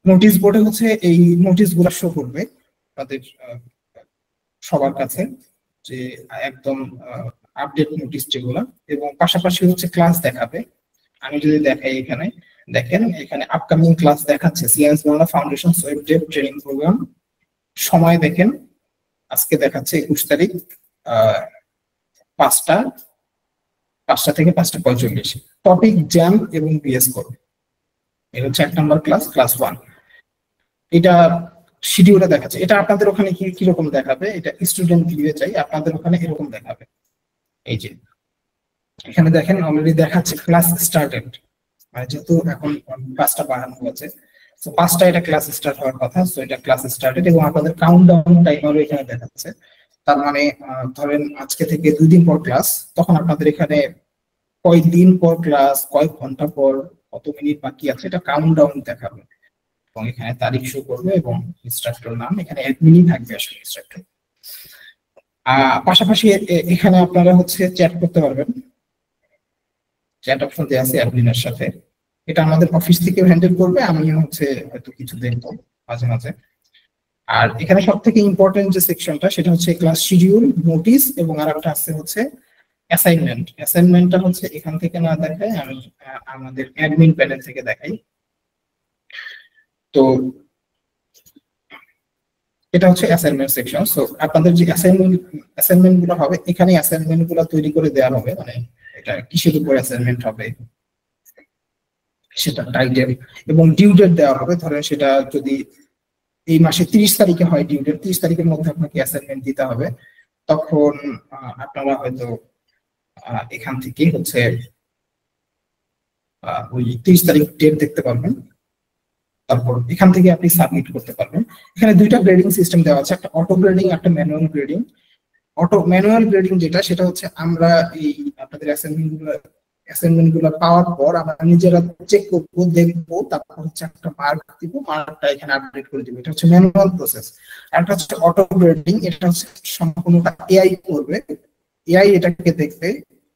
নোটিশ বোর্ডে হচ্ছে এই নোটিশ গুলা শো করবে তাদের সবার কাছে, যে একদম আপডেট নোটিশ যেগুলা, এবং পাশাপাশি হচ্ছে ক্লাস দেখাবে। আমি যদি দেখাই, এখানে দেখেন, এখানে আপকামিং ক্লাস দেখাচ্ছে CNS Bangla foundation web dev training program. সময় দেখেন, আজকে দেখাচ্ছে 21 তারিখ 5টা থেকে 5টা 45। টপিক জ্যাম এবং বিএস কোড। এটা হচ্ছে 1 নম্বর ক্লাস, ক্লাস 1। এটা শিডিউলে দেখাচ্ছে। এটা আপনাদের ওখানে কিরকম দেখাবে, এটা স্টুডেন্ট ভিউয়ে চাই, আপনাদের ওখানে এরকম দেখাবে। এই যে এখানে দেখেন অলরেডি দেখাচ্ছে ক্লাস স্টার্টেড, মানে যেহেতু এখন 5টা বাড়ানো হয়েছে, তো 5টা এটা ক্লাস স্টার্ট হওয়ার কথা। তো এটা ক্লাস স্টার্টেড এবং আপনাদের কাউন্টডাউন টাইমারও এখানে দেখাচ্ছে। তার মানে ধরেন আজকে থেকে 2 দিন পর ক্লাস, তখন আপনাদের এখানে কয় দিন পর ক্লাস, কয় ঘন্টা পর, কত মিনিট বাকি আছে, এটা কাউন্টডাউন দেখাবে এবং এখানে তারিখ শো করবে এবং ইনস্ট্রাক্টর নাম। এখানে অ্যাডমিনই থাকবে আসলে ইনস্ট্রাক্টর। পাশাপাশি এখানে আপনারা হচ্ছে চ্যাট করতে পারবেন, চ্যাট অপশন দেওয়া আছে অ্যাডমিনের সাথে। এটা আমাদের অফিস থেকে হ্যান্ডেল করবে, আমি হচ্ছে হয়তো কিছু দেখবো মাঝে মাঝে। আর এখানে সব থেকে ইম্পর্টেন্ট যে সেকশনটা সেটা হচ্ছে ক্লাস শিডিউল, নোটিস এবং আর একটা আছে হচ্ছে অ্যাসাইনমেন্ট। অ্যাসাইনমেন্টটা হচ্ছে এখান থেকে না দেখাই, আমি আমাদের অ্যাডমিন প্যানেল থেকে দেখাই। তো এটা হচ্ছে অ্যাসাইনমেন্ট সেকশন। সো আপনাদের যে অ্যাসাইনমেন্ট গুলো হবে, এখানে অ্যাসাইনমেন্ট গুলো তৈরি করে দেওয়া হবে, মানে এটা কিসের উপর অ্যাসাইনমেন্ট হবে সেটা টাইটেল এবং ডিউ ডেট দেওয়া হবে। ধরেন সেটা যদি এই মাসে 30 তারিখে হয় ডিউ ডেট, 30 তারিখের মধ্যে আপনাকে অ্যাসাইনমেন্ট দিতে হবে, তখন আপনারা হয়তো এখান থেকে হচ্ছে ওই 30 তারিখ ডেট দেখতে পারবেন। তারপর এখান থেকে আপনি সাবমিট করতে পারবেন। এখানে দুইটা গ্রেডিং সিস্টেম দেওয়া আছে, একটা অটো গ্রেডিং, একটা ম্যানুয়াল গ্রেডিং। ম্যানুয়াল গ্রেডিং যেটা, সেটা হচ্ছে আমরা এই আপনাদের অ্যাসাইনমেন্ট গুলো পাওয়ার পর আমরা নিজেরা চেক করবো, দেখবো, তারপর হচ্ছে একটা মার্ক দিব, মার্কটা এখানে আপডেট করে দিব। এটা হচ্ছে ম্যানুয়াল প্রসেস। আর একটা হচ্ছে অটো গ্রেডিং, এটা হচ্ছে সম্পূর্ণটা এআই করবে। এআই এটাকে দেখবে,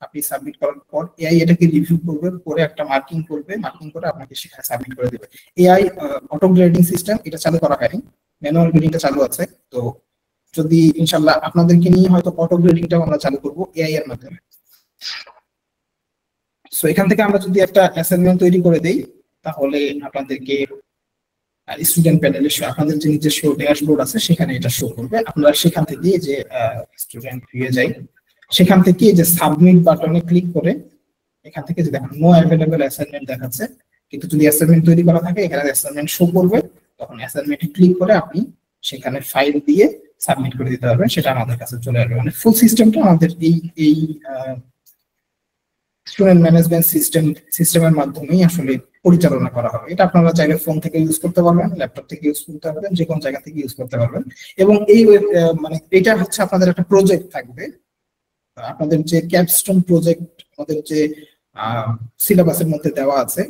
আপনি সাবমিট করার পর এআই এটাকে রিভিউ করবে, করে একটা মার্কিং করবে, মার্কিং করে আপনাকে সেখানে সাবমিট করে দেবে। এআই অটো গ্রেডিং সিস্টেম এটা চালু করা হয়নি, ম্যানুয়াল গ্রেডিংটা চালু আছে। তো যদি ইনশাআল্লাহ আপনাদেরকে নিয়ে হয়তো অটো গ্রেডিংটাও আমরা চালু করব এআই এর মাধ্যমে। সো এখান থেকে আমরা যদি একটা অ্যাসাইনমেন্ট তৈরি করে দেই, তাহলে আপনাদেরকে স্টুডেন্ট প্যানেলে আপনাদের যে নিজস্ব ড্যাশবোর্ড আছে সেখানে এটা শো করবে। আপনারা সেখান থেকে যে স্টুডেন্ট ভিউয়ে যাই, সেখান থেকে যে সাবমিট বাটনে ক্লিক করে এখান থেকে যে দেখেন নো অ্যাভেলেবল অ্যাসাইনমেন্ট দেখাচ্ছে, কিন্তু যদি অ্যাসাইনমেন্ট তৈরি করা থাকে এখানে অ্যাসাইনমেন্ট শো করবে, তখন অ্যাসাইনমেন্টে ক্লিক করে আপনি সেখানে ফাইল দিয়ে সাবমিট করে দিতে পারবেন, সেটা আমাদের কাছে চলে আসবে। মানে ফুল সিস্টেমটা আমাদের এই স্টুডেন্ট ম্যানেজমেন্ট সিস্টেমের মাধ্যমেই আসলে পরিচালনা করা হবে। এটা আপনারা চাইলে ফোন থেকে ইউজ করতে পারবেন, ল্যাপটপ থেকে ইউজ করতে পারবেন, যে কোনো জায়গা থেকে ইউজ করতে পারবেন। এবং এই মানে এটা হচ্ছে আপনাদের একটা প্রজেক্ট থাকবে, আপনাদের যে ক্যাপস্টোন প্রজেক্ট আমাদের যে সিলেবাসের মধ্যে দেওয়া আছে,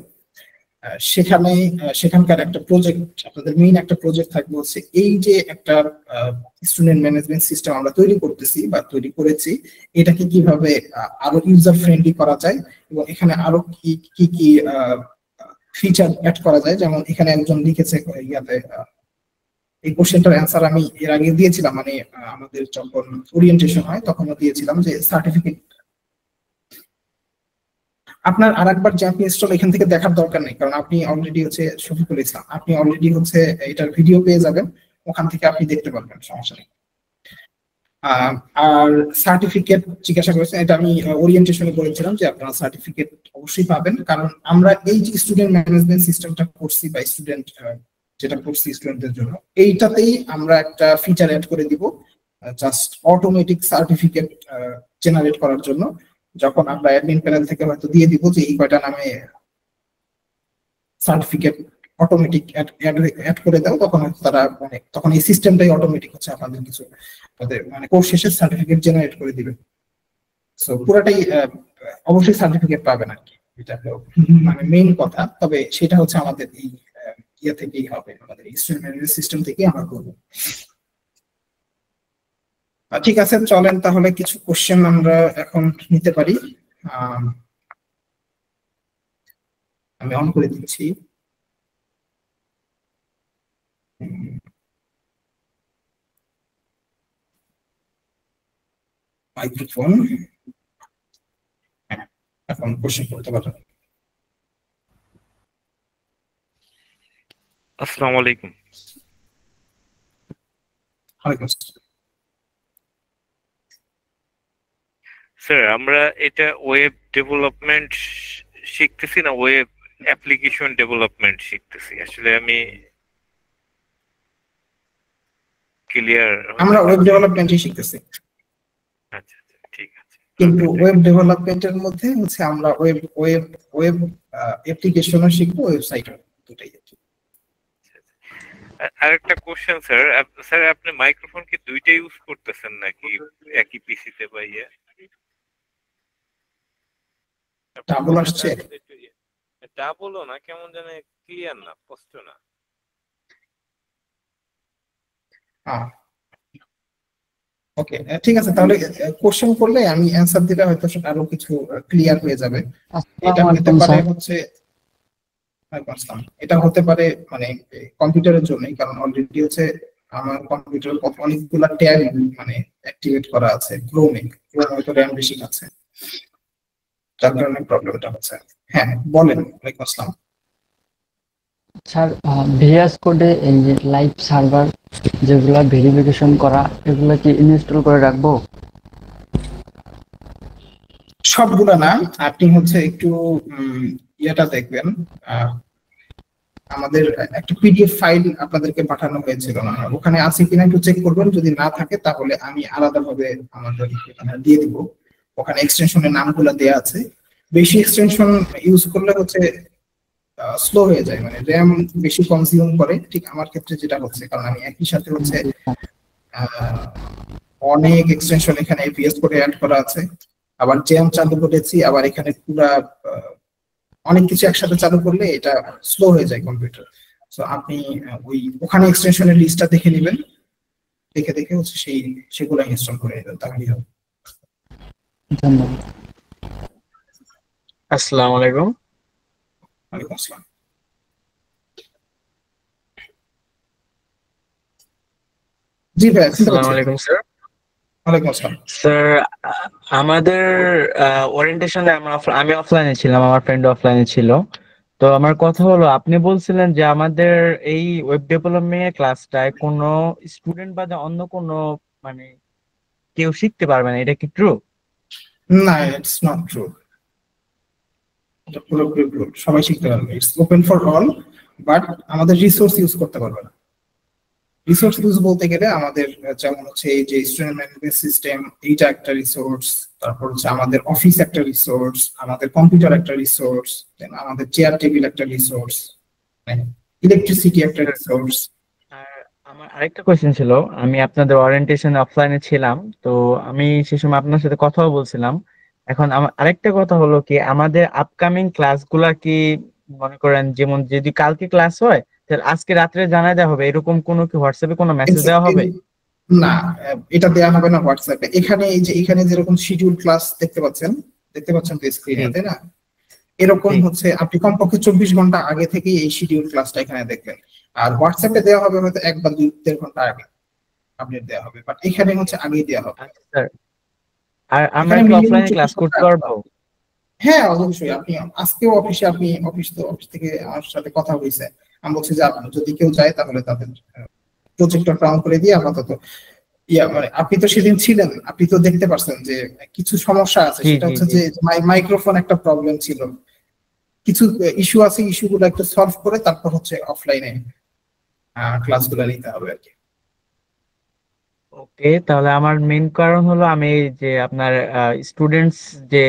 সেখানকার একটা প্রজেক্ট, আপনাদের মেইন একটা প্রজেক্ট থাকবে হচ্ছে এই যে একটা স্টুডেন্ট ম্যানেজমেন্ট সিস্টেম আমরা তৈরি করতেছি বা তৈরি করেছি, এটাকে কিভাবে আরো ইউজার ফ্রেন্ডলি করা যায় এবং এখানে আরো কি কি ফিচার অ্যাড করা যায়। যেমন এখানে একজন লিখেছে ইয়াতে, এই কোশ্চেনটার অ্যান্সার আমি এর আগে দিয়েছিলাম, মানে আমাদের যখন ওরিয়েন্টেশন হয় তখনও দিয়েছিলাম যে সার্টিফিকেট আপনার আরেকবার জ্যাম্প ইনস্টল এখান থেকে দেখার দরকার নেই, কারণ আপনি অলরেডি হচ্ছে শফিকুল ইসলাম, আপনি অলরেডি হচ্ছে এটার ভিডিও পেয়ে যাবেন, ওখান থেকে আপনি দেখতে পারবেন, সমস্যা নেই। আর সার্টিফিকেট জিজ্ঞাসা করেছেন, এটা আমি ওরিয়েন্টেশনে বলেছিলাম যে আপনারা সার্টিফিকেট অবশ্যই পাবেন, কারণ আমরা এই যে স্টুডেন্ট ম্যানেজমেন্ট সিস্টেমটা করছি বা স্টুডেন্ট যেটা করছি স্টুডেন্টদের জন্য, এইটাতেই আমরা একটা ফিচার অ্যাড করে দিব জাস্ট অটোমেটিক সার্টিফিকেট জেনারেট করার জন্য। যখন আমরা অ্যাডমিন প্যানেল থেকে হয়তো দিয়ে দিব যে এই কয়টা নামে সার্টিফিকেট অটোমেটিক অ্যাড করে দাও, তখন তারা মানে তখন এই সিস্টেমটাই অটোমেটিক হচ্ছে আপনাদের কিছু মানে কোর্স শেষে সার্টিফিকেট জেনারেট করে দিবে। সো পুরাটাই অবশ্যই সার্টিফিকেট পাবেন আর কি, এটা মানে মেইন কথা। তবে সেটা হচ্ছে আমাদের এই ইয়ে থেকেই হবে, আমাদের স্টুডেন্ট ম্যানেজমেন্ট সিস্টেম থেকেই আমরা করবো। ঠিক আছে, চলেন তাহলে কিছু কোশ্চেন আমরা এখন নিতে পারি। আমি অন করে দিচ্ছি মাইক্রোফোন, এখন কোশ্চেন করতে পারবেন। আসসালামু আলাইকুম। ওয়ালাইকুম আসসালাম। স্যার, আমরা এটা ওয়েব ডেভেলপমেন্ট শিখতেছি না ওয়েব অ্যাপ্লিকেশন ডেভেলপমেন্ট শিখতেছি? আসলে আমি ক্লিয়ার। আমরা ওয়েব ডেভেলপমেন্টই শিখতেছি। আচ্ছা আচ্ছা, ঠিক আছে। কিন্তু ওয়েব ডেভেলপমেন্টের মধ্যে হচ্ছে আমরা ওয়েব অ্যাপ্লিকেশনও শিখবো, ওয়েবসাইটও, দুটাই। আরেকটা কোশ্চেন স্যার, স্যার আপনি মাইক্রোফোন কি দুইটা ইউজ করতেছেন নাকি একই পিসিতে বা ইয়ে? ডাবল আসছে? ডাবলও না, কেমন যেন ক্লিয়ার না, স্পষ্ট না। ওকে, ঠিক আছে, তাহলে কোশ্চেন করলে আমি অ্যানসার দিলে হয়তো সেটা আরো কিছু ক্লিয়ার হয়ে যাবে। এটা হতে পারে হচ্ছে এটা হতে পারে মানে কম্পিউটারের জন্যই, কারণ অলরেডি হচ্ছে আমার কম্পিউটারে অনেকগুলো ট্যাব মানে অ্যাক্টিভেট করা আছে, ক্রোম হয়তো র্যাম বেশি আছে, যার কারণে প্রবলেমটা হচ্ছে। হ্যাঁ বলেন। ওয়ালাইকুম আসসালাম। স্যার ভিএস কোডে এই যে লাইভ সার্ভার যেগুলা ভেরিফিকেশন করা এগুলা কি ইনস্টল করে রাখবো? সবগুলা না, আপনি হচ্ছে একটু ইয়েটা দেখবেন, আমাদের একটা পিডিএফ ফাইল আপনাদেরকে পাঠানো হয়েছিল না, ওখানে আছে কিনা একটু চেক করবেন, যদি না থাকে তাহলে আমি আলাদাভাবে আমাদের দিয়ে দিব। ওখানে এক্সটেনশনের নামগুলো দেয়া আছে। বেশি এক্সটেনশন ইউজ করলে হচ্ছে স্লো হয়ে যায়, মানে র্যাম বেশি কনজিউম করে, ঠিক আমার ক্ষেত্রে যেটা হচ্ছে, কারণ আমি একই সাথে হচ্ছে অনেক এক্সটেনশন এখানে ভিএস কোডে অ্যাড করা আছে, আবার জ্যাম চালু করেছি, আবার এখানে পুরা অনেক কিছু একসাথে চালু করলে এটা স্লো হয়ে যায় কম্পিউটার। সো আপনি ওখানে এক্সটেনশনের লিস্টটা দেখে নেবেন, দেখে হচ্ছে সেগুলো ইনস্টল করে নেবেন, তাহলেই হবে। ধন্যবাদ। আসসালামু আলাইকুম। ওয়ালাইকুম আসসালাম। জি ভাই, আসসালামু আলাইকুম স্যার। ওয়ালাইকুম আসসালাম। স্যার আমাদের ওরিয়েন্টেশনে আমি অফলাইনে ছিলাম, আমার ফ্রেন্ড অফলাইনে ছিল। তো আমার কথা হলো, আপনি বলছিলেন যে আমাদের এই ওয়েব ডেভেলপমেন্ট ক্লাসটায় কোনো স্টুডেন্ট বা অন্য কোনো মানে কেউ শিখতে পারবে না, এটা কি ট্রু? না, ইটস নট ট্রু। এটা পুরোপুরি ভুল। সবাই শিখতে পারবে, it's open for all, but আমাদের রিসোর্স ইউজ করতে পারবে না। রিসোর্স ইউজ বলতে গেলে আমাদের যেমন হচ্ছে এই যে স্টুডেন্ট ম্যানেজমেন্ট সিস্টেম, এইটা একটা রিসোর্স, তারপর হচ্ছে আমাদের অফিস একটা রিসোর্স, আমাদের কম্পিউটার একটা রিসোর্স, দেন আমাদের চেয়ার টেবিল একটা রিসোর্স, ইলেকট্রিসিটি একটা রিসোর্স। আর আমার আরেকটা কোয়েশ্চেন ছিল, আমি আপনাদের ওরিয়েন্টেশন অফলাইনে ছিলাম, তো আমি সে সময় আপনার সাথে কথাও বলছিলাম। এখন আমার আরেকটা কথা হলো কি, আমাদের আপকামিং ক্লাসগুলা কি মনে করেন যেমন যদি কালকে ক্লাস হয় তাহলে আজকে রাত্রে জানাই দেওয়া হবে, এরকম কোনো কি হোয়াটসঅ্যাপে কোনো মেসেজ দেওয়া হবে? না, এটা দেওয়া হবে না হোয়াটসঅ্যাপে। এখানে যেরকম শিডিউল ক্লাস দেখতে পাচ্ছেন তো স্ক্রিনে, তাই না? এরকম হচ্ছে আপনি কমপক্ষে 24 ঘন্টা আগে থেকে এই শিডিউল ক্লাসটা এখানে দেখবেন। আর হোয়াটসঅ্যাপে দেওয়া হবে হয়তো 1 বা 2-3 ঘন্টা আগে আপডেট দেওয়া হবে, বাট এখানে হচ্ছে আগেই দেওয়া হবে। আচ্ছা স্যার, আর আমরা কি অফলাইনে ক্লাস করতে পারবো? হ্যাঁ অবশ্যই। আপনি আজকেও অফিস থেকে আমার সাথে কথা হয়েছে, আমি বলছি যে আপনি যদি কেউ যায় তাহলে তাদের প্রজেক্টরটা অন করে দিয়ে আপাতত মানে আপনি তো সেদিন ছিলেন, আপনি তো দেখতে পারছেন যে কিছু সমস্যা আছে। সেটা হচ্ছে যে মাইক্রোফোন একটা প্রবলেম ছিল, কিছু ইস্যু আছে, ইস্যুগুলো একটু সলভ করে তারপর হচ্ছে অফলাইনে ক্লাসগুলো নিতে হবে আর কি। ওকে, তাহলে আমার মেইন কারণ হলো আমি এই যে আপনার স্টুডেন্টস যে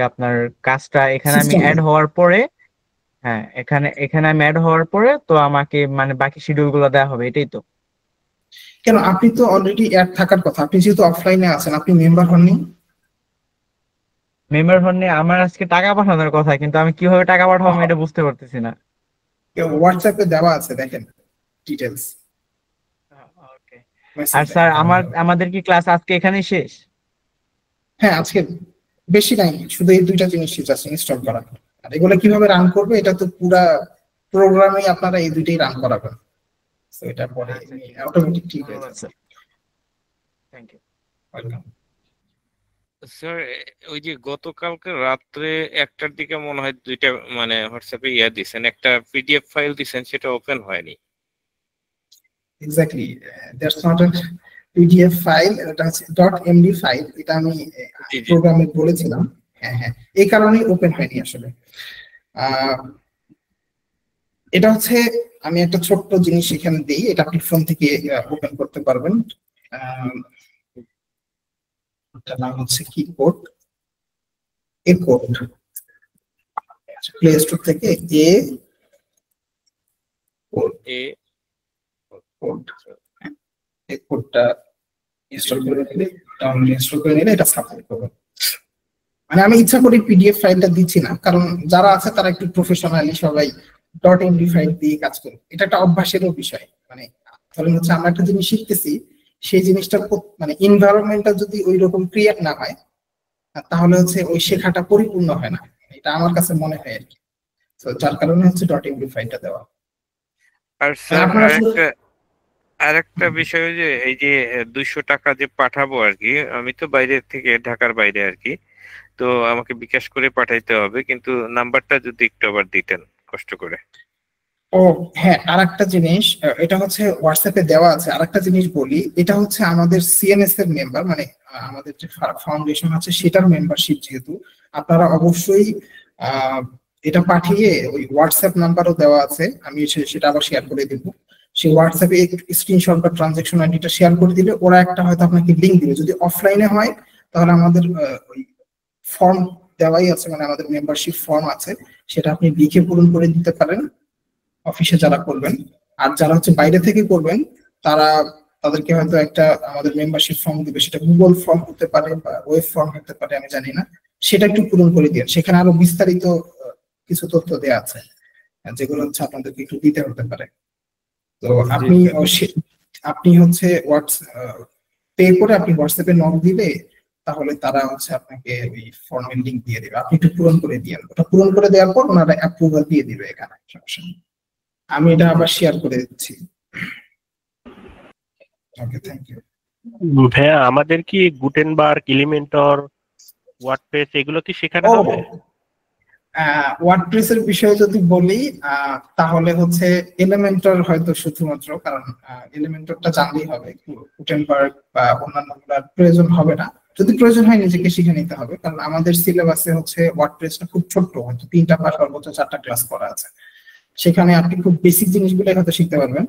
আপনার কাজটা এখানে আমি অ্যাড হওয়ার পরে, হ্যাঁ এখানে আমি অ্যাড হওয়ার পরে তো আমাকে মানে বাকি শিডিউল গুলো দেওয়া হবে, এটাই তো? কেন, আপনি তো অলরেডি অ্যাড থাকার কথা, আপনি যেহেতু অফলাইনে আছেন, আপনি মেম্বার হননি। মেম্বার হননি, আমার আজকে টাকা পাঠানোর কথা, কিন্তু আমি কিভাবে টাকা পাঠাবো আমি এটা বুঝতে পারতেছি না। হোয়াটসঅ্যাপে দেওয়া আছে, দেখেন ডিটেইলস। ওকে। আর স্যার আমাদের কি ক্লাস আজকে এখানেই শেষ? হ্যাঁ আজকে বেশি নাই, শুধু এই দুইটা জিনিস জাস্ট ইনস্টল করা। আর এগুলো কিভাবে রান করবে, এটা তো পুরা প্রোগ্রামে আপনারা এই দুইটাই রান করাবেন, সো এটা পরে অটোমেটিক ঠিক হয়ে যাবে। Thank you. ওয়েলকাম। স্যার ওই যে গতকালকে রাত্রে 1টার দিকে মনে হয় দুইটা মানে হোয়াটসঅ্যাপে দিছেন, একটা পিডিএফ ফাইল দিছেন, সেটা ওপেন হয়নি। Exactly, that's not a PDF file, এটা হচ্ছে .md ফাইল। এটা আমি প্রোগ্রামে বলেছিলাম। হ্যাঁ, এই কারণেই ওপেন হয়নি আসলে। এটা হচ্ছে আমি একটা ছোট্ট জিনিস এখানে দিই, এটা আপনি ফোন থেকে ওপেন করতে পারবেন। এটার নাম হচ্ছে কিবোর্ড প্লে স্টোর থেকে কোডটা ইনস্টল করে নিলে, ডাউনলোড ইনস্টল করে নিলে এটা সাপোর্ট করবে। মানে আমি ইচ্ছা করে পিডিএফ ফাইলটা দিচ্ছি না, কারণ যারা আছে তারা একটু প্রফেশনালি সবাই .md ফাইল দিয়ে কাজ করে। এটা একটা অভ্যাসেরও বিষয়। মানে ধরেন হচ্ছে আমরা একটা জিনিস শিখতেছি, সেই জিনিসটার মানে এনভায়রনমেন্টটা যদি ওই রকম ক্রিয়েট না হয় তাহলে হচ্ছে ওই শেখাটা পরিপূর্ণ হয় না, এটা আমার কাছে মনে হয় আর কি। তো যার কারণে হচ্ছে .md ফাইলটা দেওয়া। আর স্যার আর একটা বিষয় যে এই যে 200 টাকা যে পাঠাবো আর কি, আমি তো বাইরে থেকে, ঢাকার বাইরে আর কি, তো আমাকে বিকাশ করে পাঠাইতে হবে, কিন্তু নাম্বারটা যদি একটু আবার দিতেন কষ্ট করে। ও হ্যাঁ, আর একটা জিনিস, এটা হচ্ছে হোয়াটসঅ্যাপে দেওয়া আছে। আর একটা জিনিস বলি, এটা হচ্ছে আমাদের সিএনএস এর মেম্বার, মানে আমাদের যে ফাউন্ডেশন আছে সেটার মেম্বারশিপ, যেহেতু আপনারা অবশ্যই আহ, এটা পাঠিয়ে ওই হোয়াটসঅ্যাপ নাম্বারও দেওয়া আছে, আমি সেটা আবার শেয়ার করে দিব। সেই হোয়াটসঅ্যাপে স্ক্রিনশট বা ট্রানজেকশন আইডিটা শেয়ার করে দিলে ওরা একটা হয়তো আপনাকে লিঙ্ক দিবে। যদি অফলাইনে হয় তাহলে আমাদের ওই ফর্ম দেওয়াই আছে, মানে আমাদের মেম্বারশিপ ফর্ম আছে, সেটা আপনি লিখে পূরণ করে দিতে পারেন অফিসে যারা করবেন। আর যারা হচ্ছে বাইরে থেকে করবেন তারা, তাদেরকে হয়তো একটা আমাদের মেম্বারশিপ ফর্ম দিবে, সেটা গুগল ফর্ম হতে পারে বা ওয়েব ফর্ম হতে পারে, আমি জানি না। সেটা একটু পূরণ করে দিন, সেখানে আরো বিস্তারিত কিছু তথ্য দেওয়া আছে, যেগুলো হচ্ছে আপনাদেরকে একটু দিতে হতে পারে। তো জি আপনি স্যার। আপনি হচ্ছে পে করে আপনি হোয়াটসঅ্যাপে নক দিলে তাহলে তারা হচ্ছে আপনাকে ওই ফর্মের লিঙ্ক দিয়ে দেবে, আপনি একটু পূরণ করে দিয়ে, ওটা পূরণ করে দেওয়ার পর ওনারা অ্যাপ্রুভাল দিয়ে দিবে, এখানে সমস্যা নেই। আমি এটা আবার শেয়ার করে দিচ্ছি। ওকে, থ্যাংক ইউ। ভাইয়া আমাদের কি গুটেনবার্গ, এলিমেন্টর, ওয়ার্ডপ্রেস এগুলো কি শেখানো ও, হবে? ওয়ার্ডপ্রেস এর বিষয়ে যদি বলি, তাহলে হচ্ছে এলিমেন্টর হয়তো শুধুমাত্র, কারণ এলিমেন্টরটা জানলেই হবে, গুটেনবার্গ বা অন্যান্য গুলার প্রয়োজন হবে না। যদি প্রয়োজন হয় নিজেকে শিখে নিতে হবে, কারণ আমাদের সিলেবাসে হচ্ছে ওয়ার্ডপ্রেসটা খুব ছোট্ট, হয়তো 3টা বা সর্বোচ্চ 4টা ক্লাস করা আছে। সেখানে আপনি খুব বেসিক জিনিসগুলো হয়তো শিখতে পারবেন,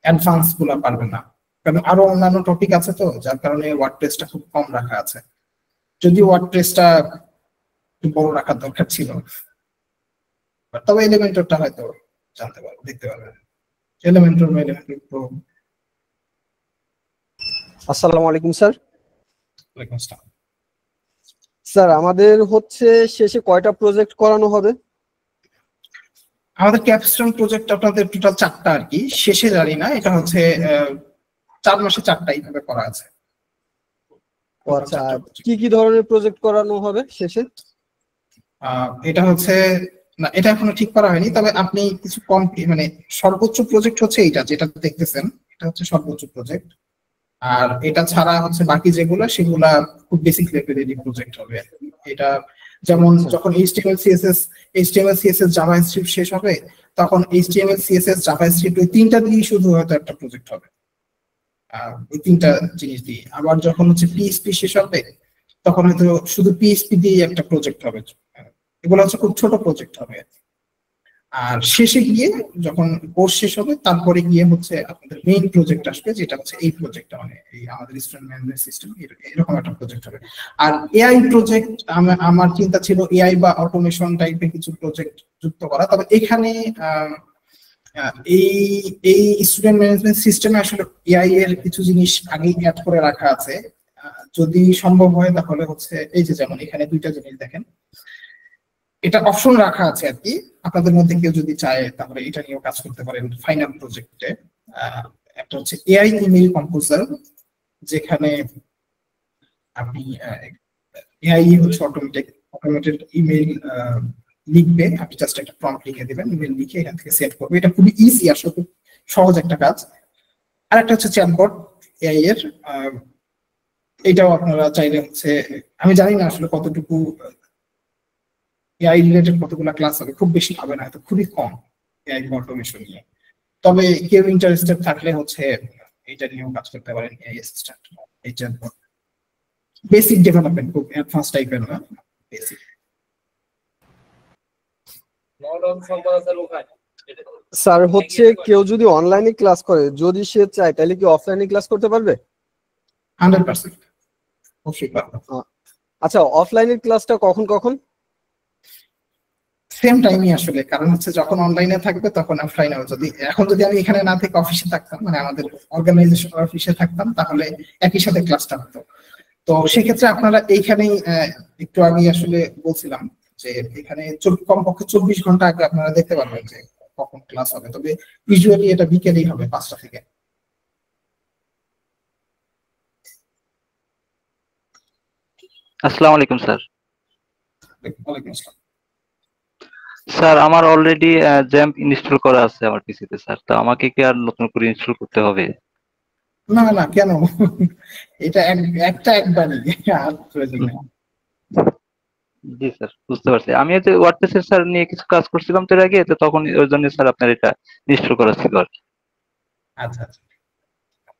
অ্যাডভান্স গুলা পারবেন না, কারণ আরো অন্যান্য টপিক আছে, তো যার কারণে ওয়ার্ডপ্রেসটা খুব কম রাখা আছে। যদি ওয়ার্ডপ্রেসটা একটু বড় রাখার দরকার ছিল, তবে এলিমেন্টরটা হয়তো জানতে পারবো, দেখতে পারবেন। এলিমেন্টর বা এলিমেন্টর প্রো। আসসালামু আলাইকুম স্যার। ওয়ালাইকুম আসসালাম। স্যার আমাদের হচ্ছে শেষে কয়টা প্রজেক্ট করানো হবে? আমাদের ক্যাপস্টোন প্রজেক্ট আপনাদের টোটাল 4টা আর কি, শেষে জানি না, এটা হচ্ছে 4 মাসে 4টা এইভাবে করা আছে। ও টোটাল আচ্ছা, 4টা আর প্রজেক্ট। কি কি ধরনের প্রজেক্ট করানো হবে শেষে? এটা হচ্ছে, না এটা এখনো ঠিক করা হয়নি, তবে আপনি কিছু কম, মানে সর্বোচ্চ প্রজেক্ট হচ্ছে এইটা যেটা দেখতেছেন, এটা হচ্ছে সর্বোচ্চ প্রজেক্ট। আর এটা ছাড়া হচ্ছে বাকি যেগুলো সেগুলা খুব বেসিক লেভেলেরই প্রজেক্ট হবে। এটা যেমন আচ্ছা যখন এইচটিএমএল সিএসএস জাভাস্ক্রিপ্ট শেষ হবে, তখন এইচটিএমএল সিএসএস জাভাস্ক্রিপ্ট ওই 3টা দিয়েই শুধু হয়তো একটা প্রজেক্ট হবে, ওই 3টা জিনিস দিয়ে। আবার যখন হচ্ছে পিএইচপি শেষ হবে তখন হয়তো শুধু পিএইচপি দিয়ে একটা প্রজেক্ট হবে। এগুলো হচ্ছে খুব ছোট প্রজেক্ট হবে। আর শেষে গিয়ে যখন কোর্স শেষ হবে তারপরে গিয়ে হচ্ছে আপনাদের মেইন প্রজেক্ট আসবে, যেটা হচ্ছে এই প্রজেক্টটা, মানে এই আমাদের স্টুডেন্ট ম্যানেজমেন্ট সিস্টেম, এরকম একটা প্রজেক্ট হবে। আর এআই প্রজেক্ট, আমার চিন্তা ছিল এআই বা অটোমেশন টাইপের কিছু প্রজেক্ট যুক্ত করা, তবে এখানে এই এই স্টুডেন্ট ম্যানেজমেন্ট সিস্টেমে আসলে এআই এর কিছু জিনিস আগেই অ্যাড করে রাখা আছে। যদি সম্ভব হয় তাহলে হচ্ছে এই যে যেমন এখানে 2টা জিনিস দেখেন, এটা অপশন রাখা আছে আর কি, আপনাদের মধ্যে কেউ যদি চায় তাহলে এটা নিয়েও কাজ করতে পারেন ফাইনাল প্রজেক্টে। একটা হচ্ছে এআই ইমেল কম্পোজার, যেখানে আপনি এআই হচ্ছে অটোমেটেড ইমেল লিখবে, আপনি জাস্ট একটা প্রম্পট লিখে দিবেন, ইমেল লিখে এখান থেকে সেট করবে, এটা খুবই ইজি, আসলে খুব সহজ একটা কাজ। আর একটা হচ্ছে চ্যাটবট এআই এর, এটাও আপনারা চাইলে হচ্ছে, আমি জানি না আসলে কতটুকু এআই রিলেটেড কতগুলো ক্লাস হবে, খুব বেশি হবে না, হয়তো খুবই কম এআই অটোমেশন নিয়ে। তবে কেউ ইন্টারেস্টেড থাকলে হচ্ছে এটা নিয়েও কাজ করতে পারেন, এআই অ্যাসিস্ট্যান্ট, এই চ্যাটবট। বেসিক ডেভেলপমেন্ট, খুব অ্যাডভান্স টাইপের না, বেসিক। স্যার হচ্ছে কেউ যদি অনলাইনে ক্লাস করে, যদি সে চায় তাহলে কি অফলাইনে ক্লাস করতে পারবে? 100% অবশ্যই পারবো। আচ্ছা, অফলাইনের ক্লাসটা কখন কখন? সেম টাইমই আসলে, কারণ হচ্ছে যখন অনলাইনে থাকবে তখন অফলাইনে হবে। যদি আমি এখানে না থেকে অফিসে থাকতাম, মানে আমাদের অর্গানাইজেশন অফিসে থাকতাম, তাহলে একই সাথে ক্লাসটা হতো। তো সেক্ষেত্রে আপনারা এইখানেই একটু আগে আসলে বলছিলাম যে এখানে কমপক্ষে 24 ঘন্টা আগে আপনারা দেখতে পারবেন যে কখন ক্লাস হবে, তবে ইউজুয়ালি এটা বিকেলেই হবে 5টা থেকে। আসসালামু আলাইকুম স্যার। ওয়ালাইকুম আসসালাম। স্যার আমার অলরেডি জ্যাম্প ইনস্টল করা আছে আমার পিসিতে স্যার, তো আমাকে কি আর নতুন করে ইনস্টল করতে হবে? না না কেন, এটা একবারই, আর প্রয়োজন নেই। জি স্যার, বুঝতে পারছি। আমি হচ্ছে ওয়ার্ডপ্রেস এর স্যার নিয়ে কিছু কাজ করছিলাম তো এর আগে, তো তখন ওই জন্য স্যার আপনার এটা ইনস্টল করা ছিল আর কি। আচ্ছা আচ্ছা,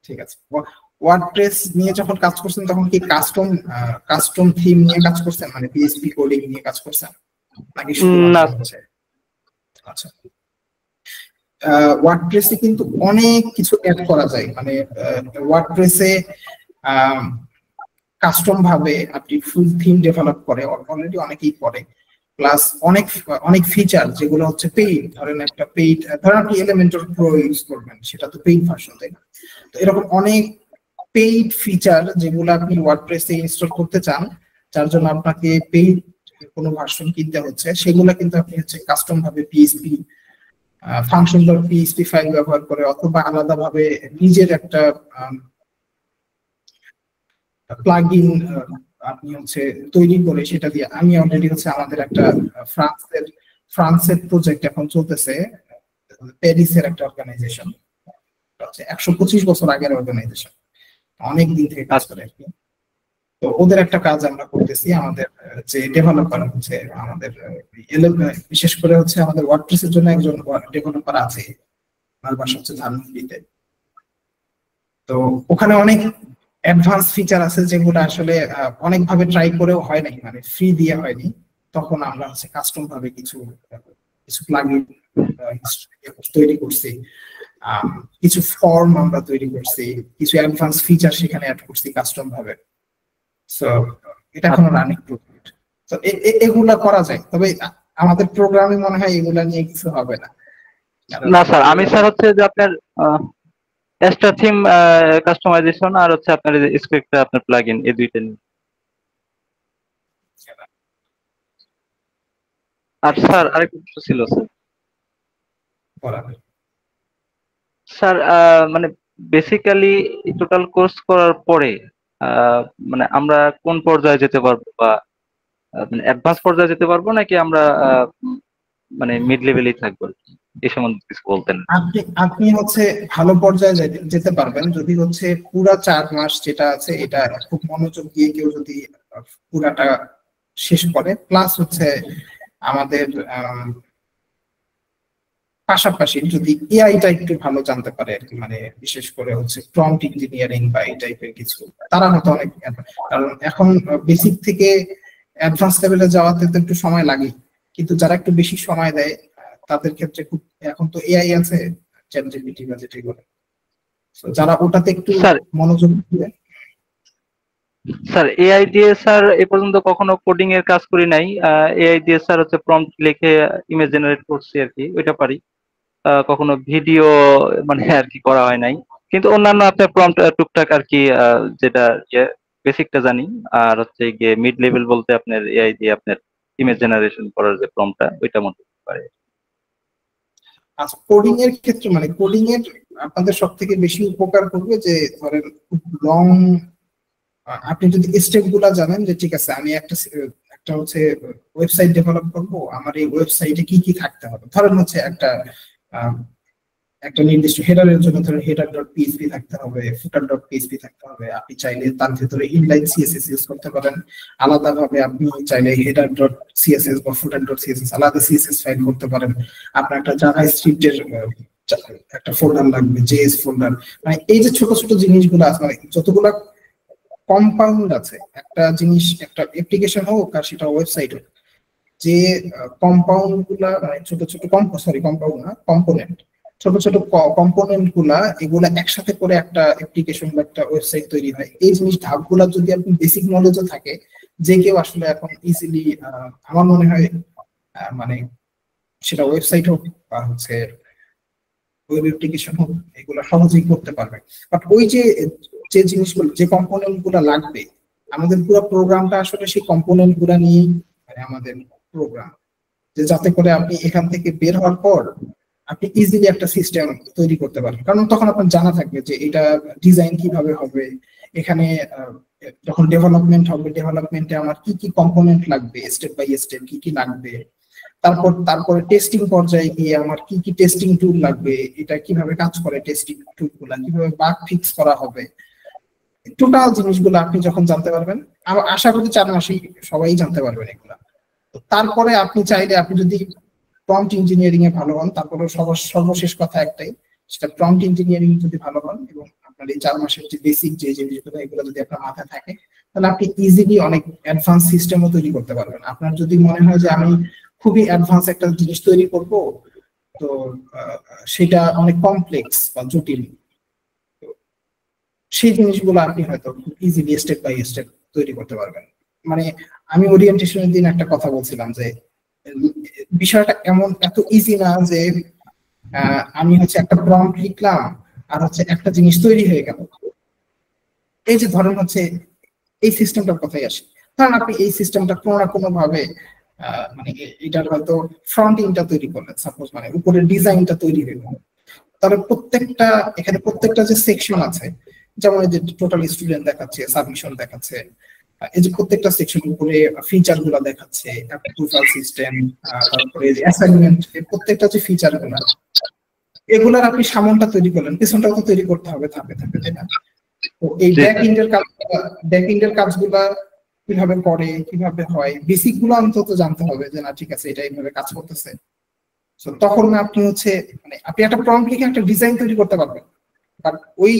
ঠিক আছে। ওয়ার্ডপ্রেস নিয়ে যখন কাজ করছেন তখন কি কাস্টম থিম নিয়ে কাজ করছেন, মানে পিএইচপি কোডিং নিয়ে কাজ করছেন নাকি না শুধুমাত্র হচ্ছে? আচ্ছা, ওয়ার্ডপ্রেসে কিন্তু অনেক কিছু অ্যাড করা যায়, মানে ওয়ার্ডপ্রেসে কাস্টম ভাবে আপনি ফুল থিম ডেভেলপ করে অলরেডি অনেকেই করে, প্লাস অনেক অনেক ফিচার যেগুলো হচ্ছে পেইড, ধরেন একটা পেইড, ধরেন আপনি এলিমেন্টর প্রো ইউজ করবেন, সেটা তো পেইড ভার্সন, তাই না? তো এরকম অনেক পেইড ফিচার যেগুলো আপনি ওয়ার্ডপ্রেসে ইনস্টল করতে চান, যার জন্য আপনাকে পেইড কোনো ভার্সন কিনতে হচ্ছে, সেগুলো কিন্তু আপনি হচ্ছে কাস্টম ভাবে PHP function dot PHP file ব্যবহার করে অথবা আলাদাভাবে নিজের একটা প্লাগইন আপনি হচ্ছে তৈরি করে সেটা দিয়ে, আমি অলরেডি হচ্ছে আমাদের একটা ফ্রান্সের প্রজেক্ট এখন চলতেছে, প্যারিসের একটা অর্গানাইজেশন, 125 বছর আগের অর্গানাইজেশন, অনেক দিন থেকে কাজ করে আর কি। তো ওদের একটা কাজ আমরা করতেছি, আমাদের যে ডেভেলপার হচ্ছে আমাদের বিশেষ করে হচ্ছে আমাদের ওয়ার্ডপ্রেসের জন্য একজন ডেভেলপার আছে, আমার বাসা হচ্ছে ধানমন্ডিতে। তো ওখানে অনেক অ্যাডভান্স ফিচার আছে যেগুলো আসলে অনেকভাবে ট্রাই করেও হয় নাই, মানে ফ্রি দিয়ে হয়নি, তখন আমরা হচ্ছে কাস্টম ভাবে কিছু প্লাগইন তৈরি করছি, কিছু ফর্ম আমরা তৈরি করছি, কিছু অ্যাডভান্স ফিচার সেখানে অ্যাড করছি কাস্টম ভাবে। সো এটা এখনো রানিং প্রজেক্ট, তো এগুলা করা যায়, তবে আমাদের প্রোগ্রামে মনে হয় এগুলা নিয়ে কিছু হবে না। না স্যার, আমি স্যার হচ্ছে যে আপনার এক্সট্রা থিম কাস্টমাইজেশন আর হচ্ছে আপনার স্ক্রিপ্ট আপনার প্লাগইন, এই দুইটা নিয়ে। আর স্যার আরেকটা প্রশ্ন ছিল স্যার, মানে বেসিক্যালি টোটাল কোর্স করার পরে মানে আমরা কোন পর্যায়ে যেতে পারবো, বা মানে অ্যাডভান্স পর্যায়ে যেতে পারবো নাকি আমরা মানে মিড লেভেলেই থাকবো, এই সম্বন্ধে কিছু বলতেন? আপনি হচ্ছে ভালো পর্যায়ে যেতে পারবেন যদি হচ্ছে পুরা 4 মাস যেটা আছে এটা খুব মনোযোগ দিয়ে কেউ যদি পুরাটা শেষ করে, প্লাস হচ্ছে আমাদের পাশাপাশি যদি এআইটা একটু ভালো জানতে পারে আর কি, মানে বিশেষ করে হচ্ছে প্রম্পট ইঞ্জিনিয়ারিং বা এই টাইপের কিছু, তারা হয়তো অনেক, কারণ এখন বেসিক থেকে অ্যাডভান্স লেভেলে যাওয়াতে তো একটু সময় লাগে, কিন্তু যারা একটু বেশি সময় দেয় তাদের ক্ষেত্রে খুব, এখন তো এআই আছে চ্যাটজিপিটি বা যেটাই বলে, যারা ওটাতে একটু মনোযোগ দিয়ে। স্যার এআই দিয়ে স্যার এ পর্যন্ত কখনো কোডিং এর কাজ করি নাই, এআই দিয়ে স্যার হচ্ছে প্রম্পট লিখে ইমেজ জেনারেট করছি আর কি, ওইটা পারি। কখনো ভিডিও মানে আর কি করা হয় নাই, কিন্তু অন্যান্য আপনার প্রম্পট টুকটাক আর কি, যেটা বেসিকটা জানি। আর হচ্ছে গিয়ে মিড লেভেল বলতে আপনার এআই দিয়ে আপনার ইমেজ জেনারেশন করার যে প্রম্পটটা, ওইটা মোটামুটি পারে। আচ্ছা, কোডিং এর ক্ষেত্রে মানে কোডিং এর আপনাদের সব থেকে বেশি উপকার করবে যে ধরেন খুব লং, আপনি যদি স্টেপ গুলা জানেন যে ঠিক আছে আমি একটা হচ্ছে ওয়েবসাইট ডেভেলপ করবো, আমার এই ওয়েবসাইটে কি কি থাকতে হবে, ধরেন হচ্ছে একটা নির্দিষ্ট হেডারের জন্য ধরেন হেডার ডট পিএইচপি থাকতে হবে, ফুটার ডট পিএইচপি থাকতে হবে, আপনি চাইলে তার ভিতরে ইনলাইন সিএসএস ইউজ করতে পারেন, আলাদাভাবে আপনি চাইলে হেডার ডট সিএসএস বা ফুটার ডট সিএসএস আলাদা সিএসএস ফাইল করতে পারেন, আপনার একটা জাভাস্ক্রিপ্টের একটা ফোল্ডার লাগবে, জেএস ফোল্ডার, মানে এই যে ছোট ছোট জিনিসগুলো আছে, মানে যতগুলা কম্পাউন্ড আছে একটা জিনিস, একটা অ্যাপ্লিকেশন হোক আর সেটা ওয়েবসাইট হোক, যে কম্পাউন্ড গুলা ছোট ছোট কম্পাউন্ড না কম্পোনেন্ট, ছোট ছোট কম্পোনেন্ট গুলা এগুলা একসাথে করে একটা অ্যাপ্লিকেশন বা একটা ওয়েবসাইট তৈরি হয়। এই জিনিস ধাপগুলা যদি আপনি বেসিক নলেজও থাকে, যে কেউ আসলে এখন ইজিলি আমার মনে হয় মানে সেটা ওয়েবসাইট হোক বা হচ্ছে ওয়েব অ্যাপ্লিকেশন হোক, এগুলো সহজেই করতে পারবে। বাট ওই যে জিনিসগুলো, যে কম্পোনেন্ট গুলো লাগবে, আমাদের পুরো প্রোগ্রামটা আসলে সেই কম্পোনেন্ট গুলা নিয়েই মানে আমাদের প্রোগ্রাম, যে যাতে করে আপনি এখান থেকে বের হওয়ার পর আপনি ইজিলি একটা সিস্টেম তৈরি করতে পারেন, কারণ তখন আপনার জানা থাকবে যে এটা ডিজাইন কিভাবে হবে, এখানে যখন ডেভেলপমেন্ট হবে ডেভেলপমেন্টে আমার কি কি কম্পোনেন্ট লাগবে, স্টেপ বাই স্টেপ কি কি লাগবে, তারপরে টেস্টিং পর্যায়ে গিয়ে আমার কি কি টেস্টিং টুল লাগবে, এটা কিভাবে কাজ করে, টেস্টিং টুল গুলা কিভাবে বাগ ফিক্স করা হবে, টোটাল জিনিসগুলো আপনি যখন জানতে পারবেন, আমার আশা করি 4 মাসেই সবাই জানতে পারবেন এগুলা। তারপরে আপনি চাইলে, আপনি যদি প্রম্পট ইঞ্জিনিয়ারিং এ ভালো হন, তারপরে সর্বশেষ কথা একটাই, সেটা প্রম্পট ইঞ্জিনিয়ারিং যদি ভালো হন এবং আপনার এই 4 মাসের যে বেসিক যে জিনিসগুলো এগুলো যদি আপনার মাথায় থাকে, তাহলে আপনি ইজিলি অনেক অ্যাডভান্স সিস্টেমও তৈরি করতে পারবেন। আপনার যদি মনে হয় যে আমি খুবই অ্যাডভান্স একটা জিনিস তৈরি করব, তো সেটা অনেক কমপ্লেক্স বা জটিল, সেই জিনিসগুলো আপনি হয়তো খুব ইজিলি স্টেপ বাই স্টেপ তৈরি করতে পারবেন। মানে আমি ওরিয়েন্টেশনের দিন একটা কথা বলছিলাম যে বিষয়টা এত ইজি না যে আমি হচ্ছে একটা প্রম্পট লিখলাম আর হচ্ছে একটা জিনিস তৈরি হয়ে গেল। এই যে ধরেন হচ্ছে এই সিস্টেমটার কথাই আসে, কারণ আপনি এই সিস্টেমটা কোনো না কোনো ভাবে মানে এটার হয়তো ফ্রন্ট এন্ডটা তৈরি করলেন, সাপোজ মানে উপরের ডিজাইনটা তৈরি হয়ে গেল, তাহলে প্রত্যেকটা যে সেকশন আছে, যেমন এই যে টোটাল স্টুডেন্ট দেখাচ্ছে, সাবমিশন দেখাচ্ছে, এই যে প্রত্যেকটা সেকশন উপরে ফিচার গুলা দেখাচ্ছে, অ্যাপ্রুভাল সিস্টেম, তারপরে অ্যাসাইনমেন্ট, প্রত্যেকটা যে ফিচার গুলা, এগুলার আপনি সামনটা তৈরি করলেন, পিছনটাও তো তৈরি করতে হবে ধাপে ধাপে, তাই না? তো এই ব্যাক এন্ডের কাজগুলা কিভাবে করে, কিভাবে হয়, বেসিক গুলো অন্তত জানতে হবে যে না ঠিক আছে এটা এইভাবে কাজ করতেছে। তখন আপনি হচ্ছে মানে আপনি একটা প্রম্পট লিখে একটা ডিজাইন তৈরি করতে পারবেন, বাট ওই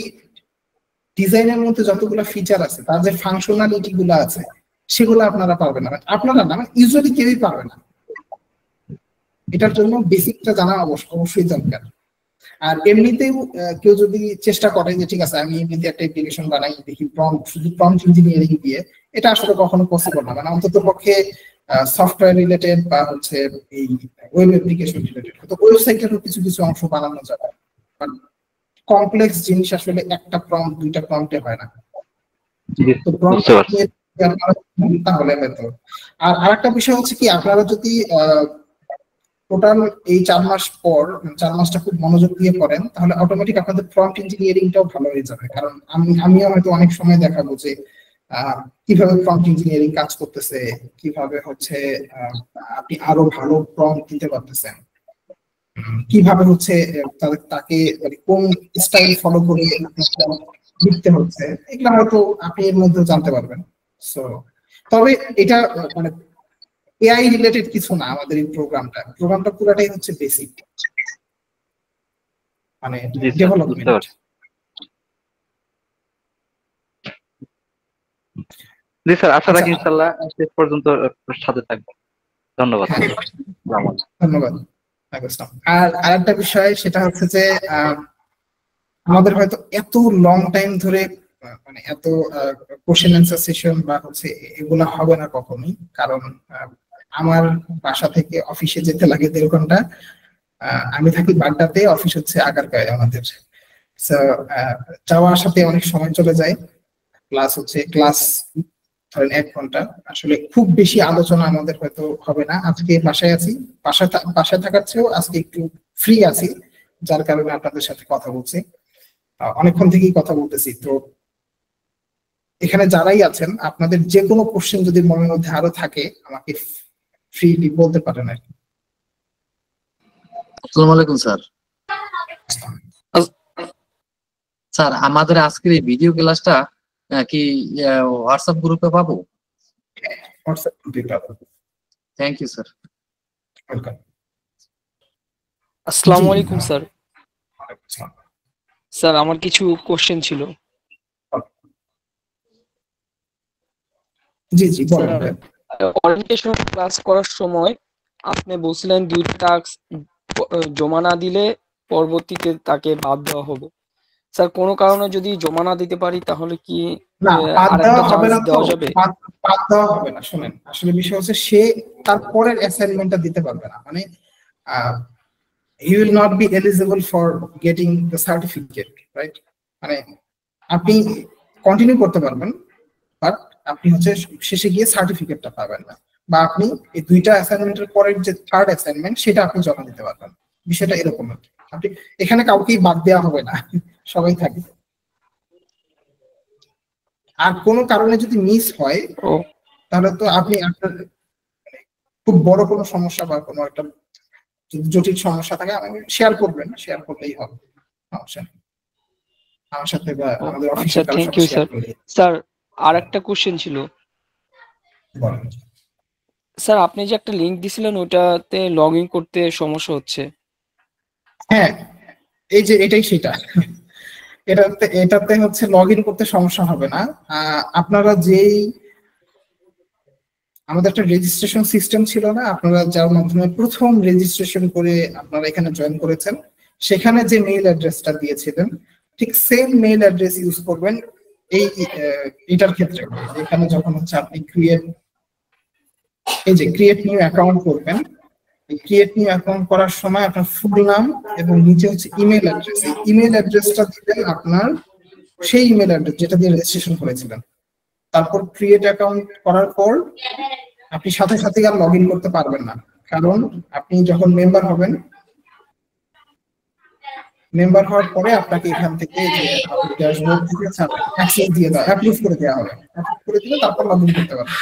ডিজাইনের মধ্যে যতগুলো ফিচার আছে, তার যে ফাংশনালিটি গুলো আছে, সেগুলো আপনারা পারবেন না, আপনারা না, ইউজুয়ালি কেউই পারবে না। এটার জন্য বেসিকটা জানা অবশ্যই দরকার। আর এমনিতেও কেউ যদি চেষ্টা করে যে ঠিক আছে আমি এমনিতে একটা অ্যাপ্লিকেশন বানাই, দেখি শুধু প্রম্পট ইঞ্জিনিয়ারিং দিয়ে, এটা আসলে কখনো পসিবল না। মানে অন্তত পক্ষে সফটওয়্যার রিলেটেড বা হচ্ছে এই ওয়েব অ্যাপ্লিকেশন রিলেটেড তো ওয়েবসাইটেরও কিছু কিছু অংশ বানানো যাবে, কমপ্লেক্স জিনিস আসলে একটা প্রম্পট দুইটা প্রম্পটে হয় না। তো প্রম্পট তাহলে হয়তো। আর আরেকটা বিষয় হচ্ছে কি, আপনারা যদি টোটাল এই 4 মাস পর 4 মাসটা খুব মনোযোগ দিয়ে করেন, তাহলে অটোমেটিক আপনাদের প্রম্পট ইঞ্জিনিয়ারিংটাও ভালো হয়ে যাবে। কারণ আমিও হয়তো অনেক সময় দেখাবো যে কিভাবে প্রম্পট ইঞ্জিনিয়ারিং কাজ করতেছে, কিভাবে হচ্ছে আপনি আরো ভালো প্রম্পট দিতে পারতেছেন, কিভাবে হচ্ছে তাকে মানে কোন স্টাইল ফলো করে লিখতে হচ্ছে, এগুলো হয়তো আপনি এর মধ্যে জানতে পারবেন। সো তবে এটা মানে এআই রিলেটেড কিছু না, আমাদের এই প্রোগ্রামটা পুরোটাই হচ্ছে বেসিক মানে ডেভেলপমেন্ট। জি স্যার, আশা রাখি ইনশাআল্লাহ শেষ পর্যন্ত সাথে থাকবো। ধন্যবাদ। ধন্যবাদ। আর আরেকটা বিষয় সেটা হচ্ছে যে আমাদের হয়তো এত লং টাইম ধরে মানে এত কোশ্চেন অ্যান্সার সেশন বা হচ্ছে এগুলা হবে না কখনোই, কারণ আমার বাসা থেকে অফিসে যেতে লাগে 1.5 ঘন্টা, আমি থাকি বাড্ডাতে, অফিস হচ্ছে আগারগাঁয়ে আমাদের। যাওয়া আসাতে অনেক সময় চলে যায়, প্লাস হচ্ছে ক্লাস ধরেন 1 ঘন্টা, আসলে খুব বেশি আলোচনা আমাদের হয়তো হবে না। আজকে বাসায় আছি, বাসায় থাকার চেয়েও আজকে একটু ফ্রি আছি, যার কারণে আপনাদের সাথে কথা বলছি, অনেকক্ষণ থেকেই কথা বলতেছি। তো এখানে যারাই আছেন, আপনাদের যে কোনো কোশ্চেন যদি মনের মধ্যে আরো থাকে আমাকে ফ্রিলি বলতে পারেন আর কি। আসসালামু আলাইকুম স্যার। স্যার আমাদের আজকের এই ভিডিও ক্লাসটা কি হোয়াটসঅ্যাপ গ্রুপে পাবো? হোয়াটসঅ্যাপ গ্রুপে পাবো। Thank you sir. ওয়েলকাম। আসসালামু আলাইকুম স্যার। স্যার আমার কিছু কোশ্চেন ছিল। জি জি বলেন। ওরিয়েন্টেশন ক্লাস করার সময় আপনি বলছিলেন 2টা টাস্ক জমা না দিলে পরবর্তীতে তাকে বাদ দেওয়া হবে। স্যার কোনো কারণে যদি জমা না দিতে পারি তাহলে কি না বাদ দেওয়া হবে না? দেওয়া যাবে? বাদ দেওয়া হবে না। শুনেন, আসলে বিষয় হচ্ছে সে তারপরের অ্যাসাইনমেন্টটা দিতে পারবে না, মানে he will not be eligible for getting the certificate, right? মানে আপনি কন্টিনিউ করতে পারবেন, বাট আপনি হচ্ছে শেষে গিয়ে সার্টিফিকেটটা পাবেন না, বা আপনি এই 2টা অ্যাসাইনমেন্টের পরের যে 3rd অ্যাসাইনমেন্ট সেটা আপনি জমা দিতে পারবেন। বিষয়টা এরকম আর কি। আপনি এখানে কাউকেই বাদ দেওয়া হবে না, সবাই থাকবে। আর কোনো কারণে যদি মিস হয় তাহলে তো আপনি আপনার খুব বড় কোনো সমস্যা বা কোনো একটা জটিল সমস্যা থাকে আমাকে শেয়ার করবেন, শেয়ার করলেই হবে, সমস্যা নেই। আমার সাথে বা আমাদের আচ্ছা, অফিসের কারোর থ্যাংক সাথে ইউ শেয়ার স্যার। করলেই স্যার আর একটা কোশ্চেন ছিল। বলেন। স্যার আপনি যে একটা লিংক দিছিলেন ওটাতে লগ ইন করতে সমস্যা হচ্ছে। হ্যাঁ, এই যে এটাই সেটা, এটাতে হচ্ছে লগ ইন করতে সমস্যা হবে না। আপনারা যেই আমাদের একটা রেজিস্ট্রেশন সিস্টেম ছিল না, আপনারা যার মাধ্যমে প্রথম রেজিস্ট্রেশন করে আপনারা এখানে জয়েন করেছেন, সেখানে যে মেইল অ্যাড্রেসটা দিয়েছিলেন ঠিক সেম মেইল অ্যাড্রেস ইউজ করবেন এটার ক্ষেত্রে। এখানে যখন হচ্ছে আপনি ক্রিয়েট নিউ অ্যাকাউন্ট করবেন, ক্রিয়েট নিউ অ্যাকাউন্ট করার সময় আপনার ফুল নাম এবং নিচে হচ্ছে ইমেল অ্যাড্রেস, এই ইমেল অ্যাড্রেসটা দিবেন আপনার সেই ইমেল অ্যাড্রেস যেটা দিয়ে রেজিস্ট্রেশন করেছিলেন। তারপর ক্রিয়েট অ্যাকাউন্ট করার পর আপনি সাথে সাথে আর লগ ইন করতে পারবেন না, কারণ আপনি যখন মেম্বার হবেন, মেম্বার হওয়ার পরে আপনাকে এখান থেকে যে ড্যাশবোর্ড থেকে অ্যাক্সেস দিয়ে দেওয়া, অ্যাপ্রুভ করে দেওয়া হবে, অ্যাপ্রুভ করে দিলে তারপর লগ ইন করতে পারবেন।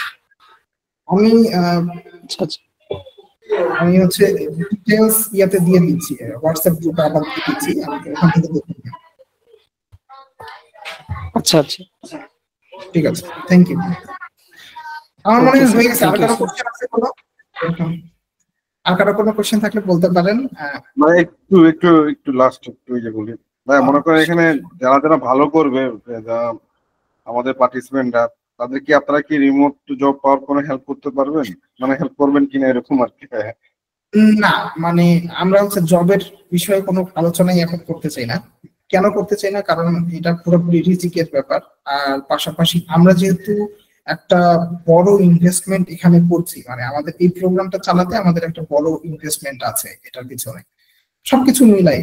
আমি হচ্ছে ডিটেইলস ইয়াতে দিয়ে দিচ্ছি, হোয়াটসঅ্যাপ গ্রুপে আবার দিয়ে দিচ্ছি, আমি ওখান থেকে দেখে নিন। আচ্ছা আচ্ছা, ঠিক আছে, থ্যাংক ইউ। আমার মনে হয় হয়ে গেছে। আর কারো কোশ্চেন আছে কোনো? আর কারো কোনো কোশ্চেন থাকলে বলতে পারেন। মানে একটু লাস্ট একটু যে বলি ভাই, মনে করেন এখানে যারা যারা ভালো করবে, যারা আমাদের পার্টিসিপেন্টরা, তাদের কি আপনারা কি রিমোট জব পাওয়ার কোনো হেল্প করতে পারবেন, মানে হেল্প করবেন কিনা এরকম আর কি? না, মানে আমরা হচ্ছে জবের বিষয়ে কোনো আলোচনাই এখন করতে চাই না। কেন করতে চাই না? কারণ এটা পুরোপুরি রিজিকের ব্যাপার। আর পাশাপাশি আমরা যেহেতু একটা বড় ইনভেস্টমেন্ট এখানে করছি, মানে আমাদের এই প্রোগ্রামটা চালাতে আমাদের একটা বড় ইনভেস্টমেন্ট আছে এটার পিছনে, সবকিছু মিলাই।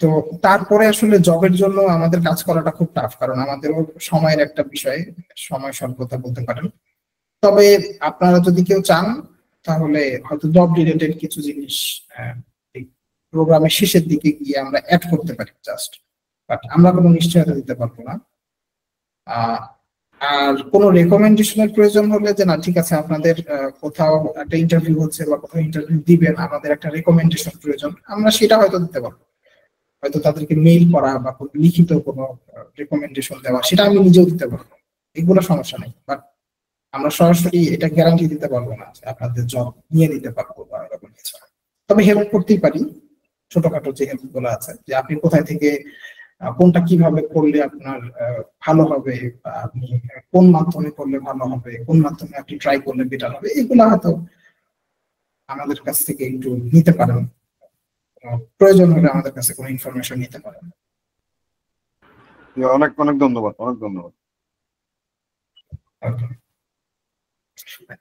তো তারপরে আসলে জবের জন্য আমাদের কাজ করাটা খুব টাফ, কারণ আমাদেরও সময়ের একটা বিষয়, সময় স্বল্পতা বলতে পারেন। তবে আপনারা যদি কেউ চান তাহলে হয়তো জব রিলেটেড কিছু জিনিস প্রোগ্রামের শেষের দিকে গিয়ে আমরা অ্যাড করতে পারি জাস্ট, বাট আমরা কোনো নিশ্চয়তা দিতে পারবো না। আর কোনো রেকমেন্ডেশনের প্রয়োজন হলে যে না ঠিক আছে আপনাদের কোথাও একটা ইন্টারভিউ হচ্ছে বা কোথাও ইন্টারভিউ দিবেন, আমাদের একটা রেকমেন্ডেশন প্রয়োজন, আমরা সেটা হয়তো দিতে পারবো। হয়তো তাদেরকে মেইল করা বা লিখিত কোনো রেকমেন্ডেশন দেওয়া, সেটা আমি নিজেও দিতে পারবো, এগুলো সমস্যা নেই। বাট আমরা সরাসরি এটা গ্যারান্টি দিতে পারবো না যে আপনাদের জব নিয়ে নিতে পারবো বা এরকম কিছু। তবে হেল্প করতেই পারি, ছোটখাটো যে হেল্প গুলো আছে, যে আপনি কোথায় থেকে কোনটা কিভাবে করলে আপনার ভালো হবে, বা আপনি কোন মাধ্যমে করলে ভালো হবে, কোন মাধ্যমে আপনি ট্রাই করলে বেটার হবে, এগুলো হয়তো আমাদের কাছ থেকে একটু নিতে পারেন, প্রয়োজন হলে আমাদের কাছে কোনো ইনফরমেশন নিতে পারেন। অনেক অনেক ধন্যবাদ, অনেক ধন্যবাদ।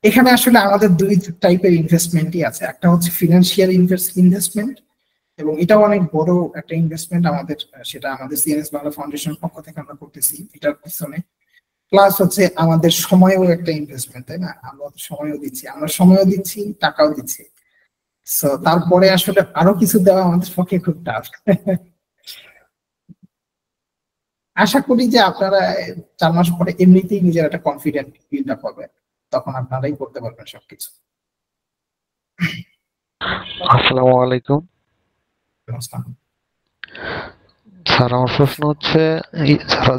এখানে আসলে আমাদের দুই টাইপের ইনভেস্টমেন্টই আছে, একটা হচ্ছে ফিনান্সিয়াল ইনভেস্টমেন্ট, এবং এটাও অনেক বড় একটা ইনভেস্টমেন্ট আমাদের, সেটা আমাদের সিএনএস বাংলা ফাউন্ডেশনের পক্ষ থেকে আমরা করতেছি এটার পিছনে। প্লাস হচ্ছে আমাদের সময়ও একটা ইনভেস্টমেন্ট, তাই না? আমরা সময়ও দিচ্ছি, আমরা সময়ও দিচ্ছি, টাকাও দিচ্ছি। সো তারপরে আসলে আরো কিছু দেওয়া আমাদের পক্ষে খুব টাফ। আশা করি যে আপনারা 4 মাস পরে এমনিতেই নিজের একটা কনফিডেন্ট বিল্ড আপ হবে, তখন আপনারাই করতে পারবেন সবকিছু। আসসালামু আলাইকুম স্যার, আমার প্রশ্ন হচ্ছে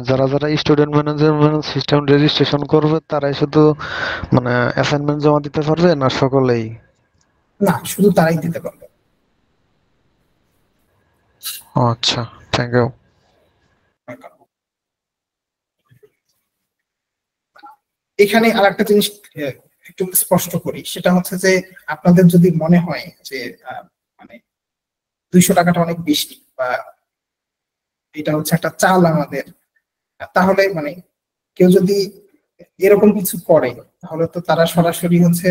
যারা যারা স্টুডেন্ট ম্যানেজমেন্ট সিস্টেম রেজিস্ট্রেশন করবে তারাই শুধু মানে অ্যাসাইনমেন্ট জমা দিতে পারবে না সকলেই? না, শুধু তারাই দিতে পারবে। আচ্ছা, থ্যাংক ইউ। এখানে আর একটা জিনিস একটু স্পষ্ট করি, সেটা হচ্ছে যে আপনাদের যদি মনে হয় যে মানে 200 টাকাটা অনেক বেশি বা এটা হচ্ছে একটা চাল আমাদের, তাহলে মানে কেউ যদি এরকম কিছু করে তাহলে তো তারা সরাসরি হচ্ছে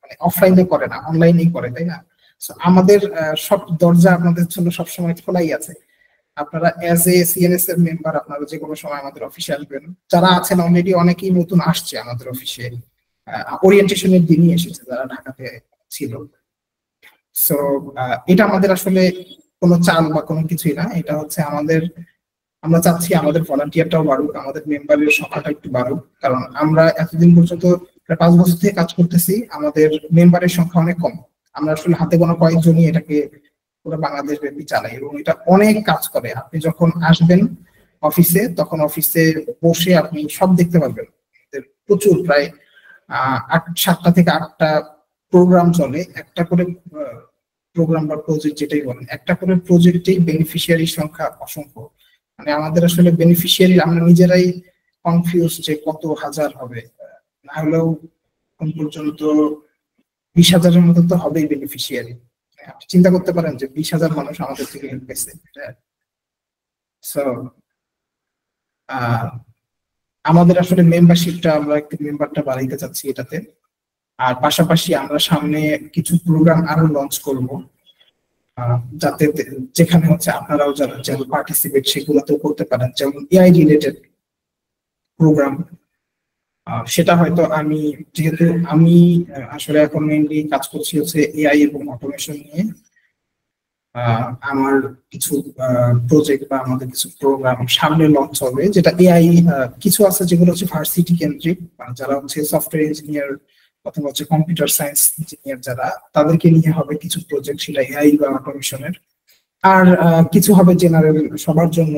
মানে অফলাইনে করে না, অনলাইনেই করে, তাই না? আমাদের সব দরজা আপনাদের জন্য সবসময় খোলাই আছে। আপনারা অ্যাজ এ সিএনএস এর মেম্বার আপনারা যে কোনো সময় আমাদের অফিসে আসবেন। যারা আছেন অলরেডি অনেকেই নতুন আসছে আমাদের অফিসে, ওরিয়েন্টেশনের দিনই এসেছে যারা ঢাকাতে ছিল। সো এটা আমাদের আসলে কোনো চাল বা কোনো কিছুই না, এটা হচ্ছে আমরা চাচ্ছি আমাদের ভলান্টিয়ারটাও বাড়ুক, আমাদের মেম্বারের সংখ্যাটা একটু বাড়ুক, কারণ আমরা এতদিন পর্যন্ত প্রায় 5 বছর থেকে কাজ করতেছি, আমাদের মেম্বারের সংখ্যা অনেক কম। আমরা আসলে হাতে গোনা কয়েকজনই এটাকে পুরো বাংলাদেশ ব্যাপী চালাই, এবং এটা অনেক কাজ করে। আপনি যখন আসবেন অফিসে, তখন অফিসে বসে আপনি সব দেখতে পারবেন। প্রচুর, প্রায় 7টা থেকে 8টা প্রোগ্রাম চলে। একটা করে প্রোগ্রাম বা প্রজেক্ট যেটাই বলেন, একটা করে প্রজেক্টেই বেনিফিশিয়ারির সংখ্যা অসংখ্য। মানে আমাদের আসলে বেনিফিশিয়ারি আমরা নিজেরাই কনফিউজ যে কত হাজার হবে, না হলেও এখন পর্যন্ত 20,000-এর মতো তো হবেই বেনিফিশিয়ারি। আপনি চিন্তা করতে পারেন যে 20,000 মানুষ আমাদের থেকে হেল্প পেয়েছে। সো আমাদের আসলে মেম্বারশিপটা, আমরা একটু মেম্বারটা বাড়াইতে চাচ্ছি এটাতে। আর পাশাপাশি আমরা সামনে কিছু প্রোগ্রাম আরো লঞ্চ করব, যাতে যেখানে হচ্ছে আপনারাও যারা পার্টিসিপেট সেগুলোতেও করতে পারেন, যেমন এআই রিলেটেড প্রোগ্রাম। সেটা হয়তো যেহেতু আমি আসলে এখন মেইনলি কাজ করছি হচ্ছে এআই এবং অটোমেশন নিয়ে, আমার কিছু প্রজেক্ট বা আমাদের কিছু প্রোগ্রাম সামনে লঞ্চ হবে, যেটা এআই কিছু আছে যেগুলো হচ্ছে ভার্সিটি কেন্দ্রিক, যারা হচ্ছে সফটওয়্যার ইঞ্জিনিয়ার অথবা হচ্ছে কম্পিউটার সায়েন্স ইঞ্জিনিয়ার যারা, তাদেরকে নিয়ে হবে কিছু প্রজেক্ট, সেটা এআই বা অটোমেশনের। আর কিছু হবে জেনারেল সবার জন্য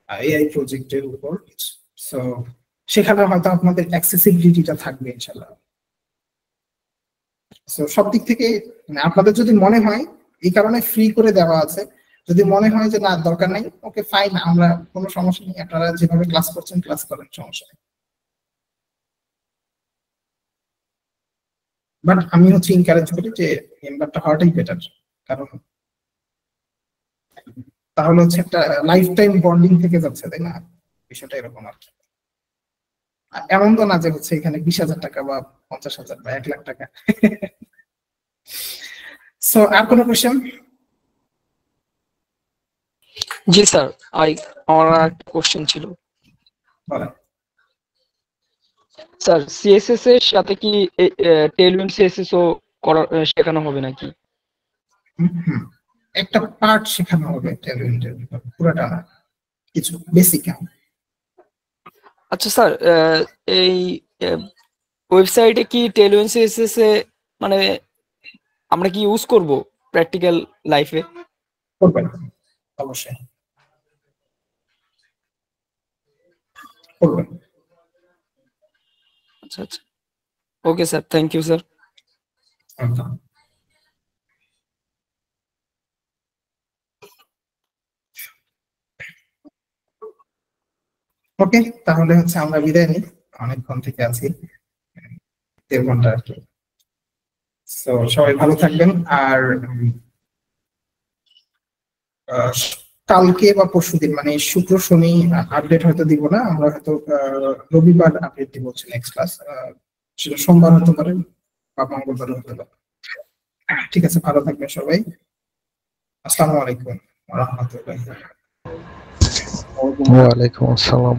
এআই প্রজেক্টের উপর। সো সেখানে হয়তো আপনাদের অ্যাক্সেসিবিলিটিটা থাকবে ইনশাআল্লাহ। সো সব দিক থেকে আপনাদের যদি মনে হয়, এই কারণে ফ্রি করে দেওয়া আছে, যদি মনে হয় যে না দরকার নেই, ওকে ফাইন, আমরা কোনো সমস্যা নেই, আপনারা যেভাবে ক্লাস করছেন ক্লাস করেন, সমস্যা নেই। বাট আমি হচ্ছে এনকারেজ করি যে মেম্বারটা হওয়াটাই বেটার, কারণ তাহলে হচ্ছে একটা লাইফ টাইম বন্ডিং থেকে যাচ্ছে, তাই না? বিষয়টা এরকম আর কি। এমন তো না যে হচ্ছে এখানে 20,000 টাকা বা 50,000 বা 1 লাখ টাকা। সো আর কোনো কোশ্চেন? জি স্যার, আমার একটা কোশ্চেন ছিল। স্যার, সিএসএস এর সাথে কি টেলউইন্ড সিএসএস ও শেখানো হবে নাকি? একটা পার্ট শেখানো হবে টেলউইন্ডের, পুরোটা না, কিছু বেসিক। আচ্ছা স্যার, এই ওয়েবসাইটে কি টেলউইন্ড সিএসএস এ মানে আমরা কি ইউজ করব প্র্যাকটিক্যাল লাইফে? করবেন অবশ্যই, করবেন। আচ্ছা আচ্ছা, okay sir, thank you sir. Okay, তাহলে হচ্ছে আমরা বিদায় নিই, অনেকক্ষণ থেকে আছি, 1.5 ঘন্টা আর কি। সো সবাই ভালো থাকবেন। আর কালকে বা পরশুদিন, মানে শুক্র শনি আপডেট হয়তো দিব না, আমরা হয়তো রবিবার আপডেট দিব হচ্ছে নেক্সট ক্লাস। সেটা সোমবার হতে পারে বা মঙ্গলবার হতে পারে। ঠিক আছে, ভালো থাকবেন সবাই। আসসালামু আলাইকুম ওয়া রাহমাতুল্লাহি। ওয়া আলাইকুম আসসালাম।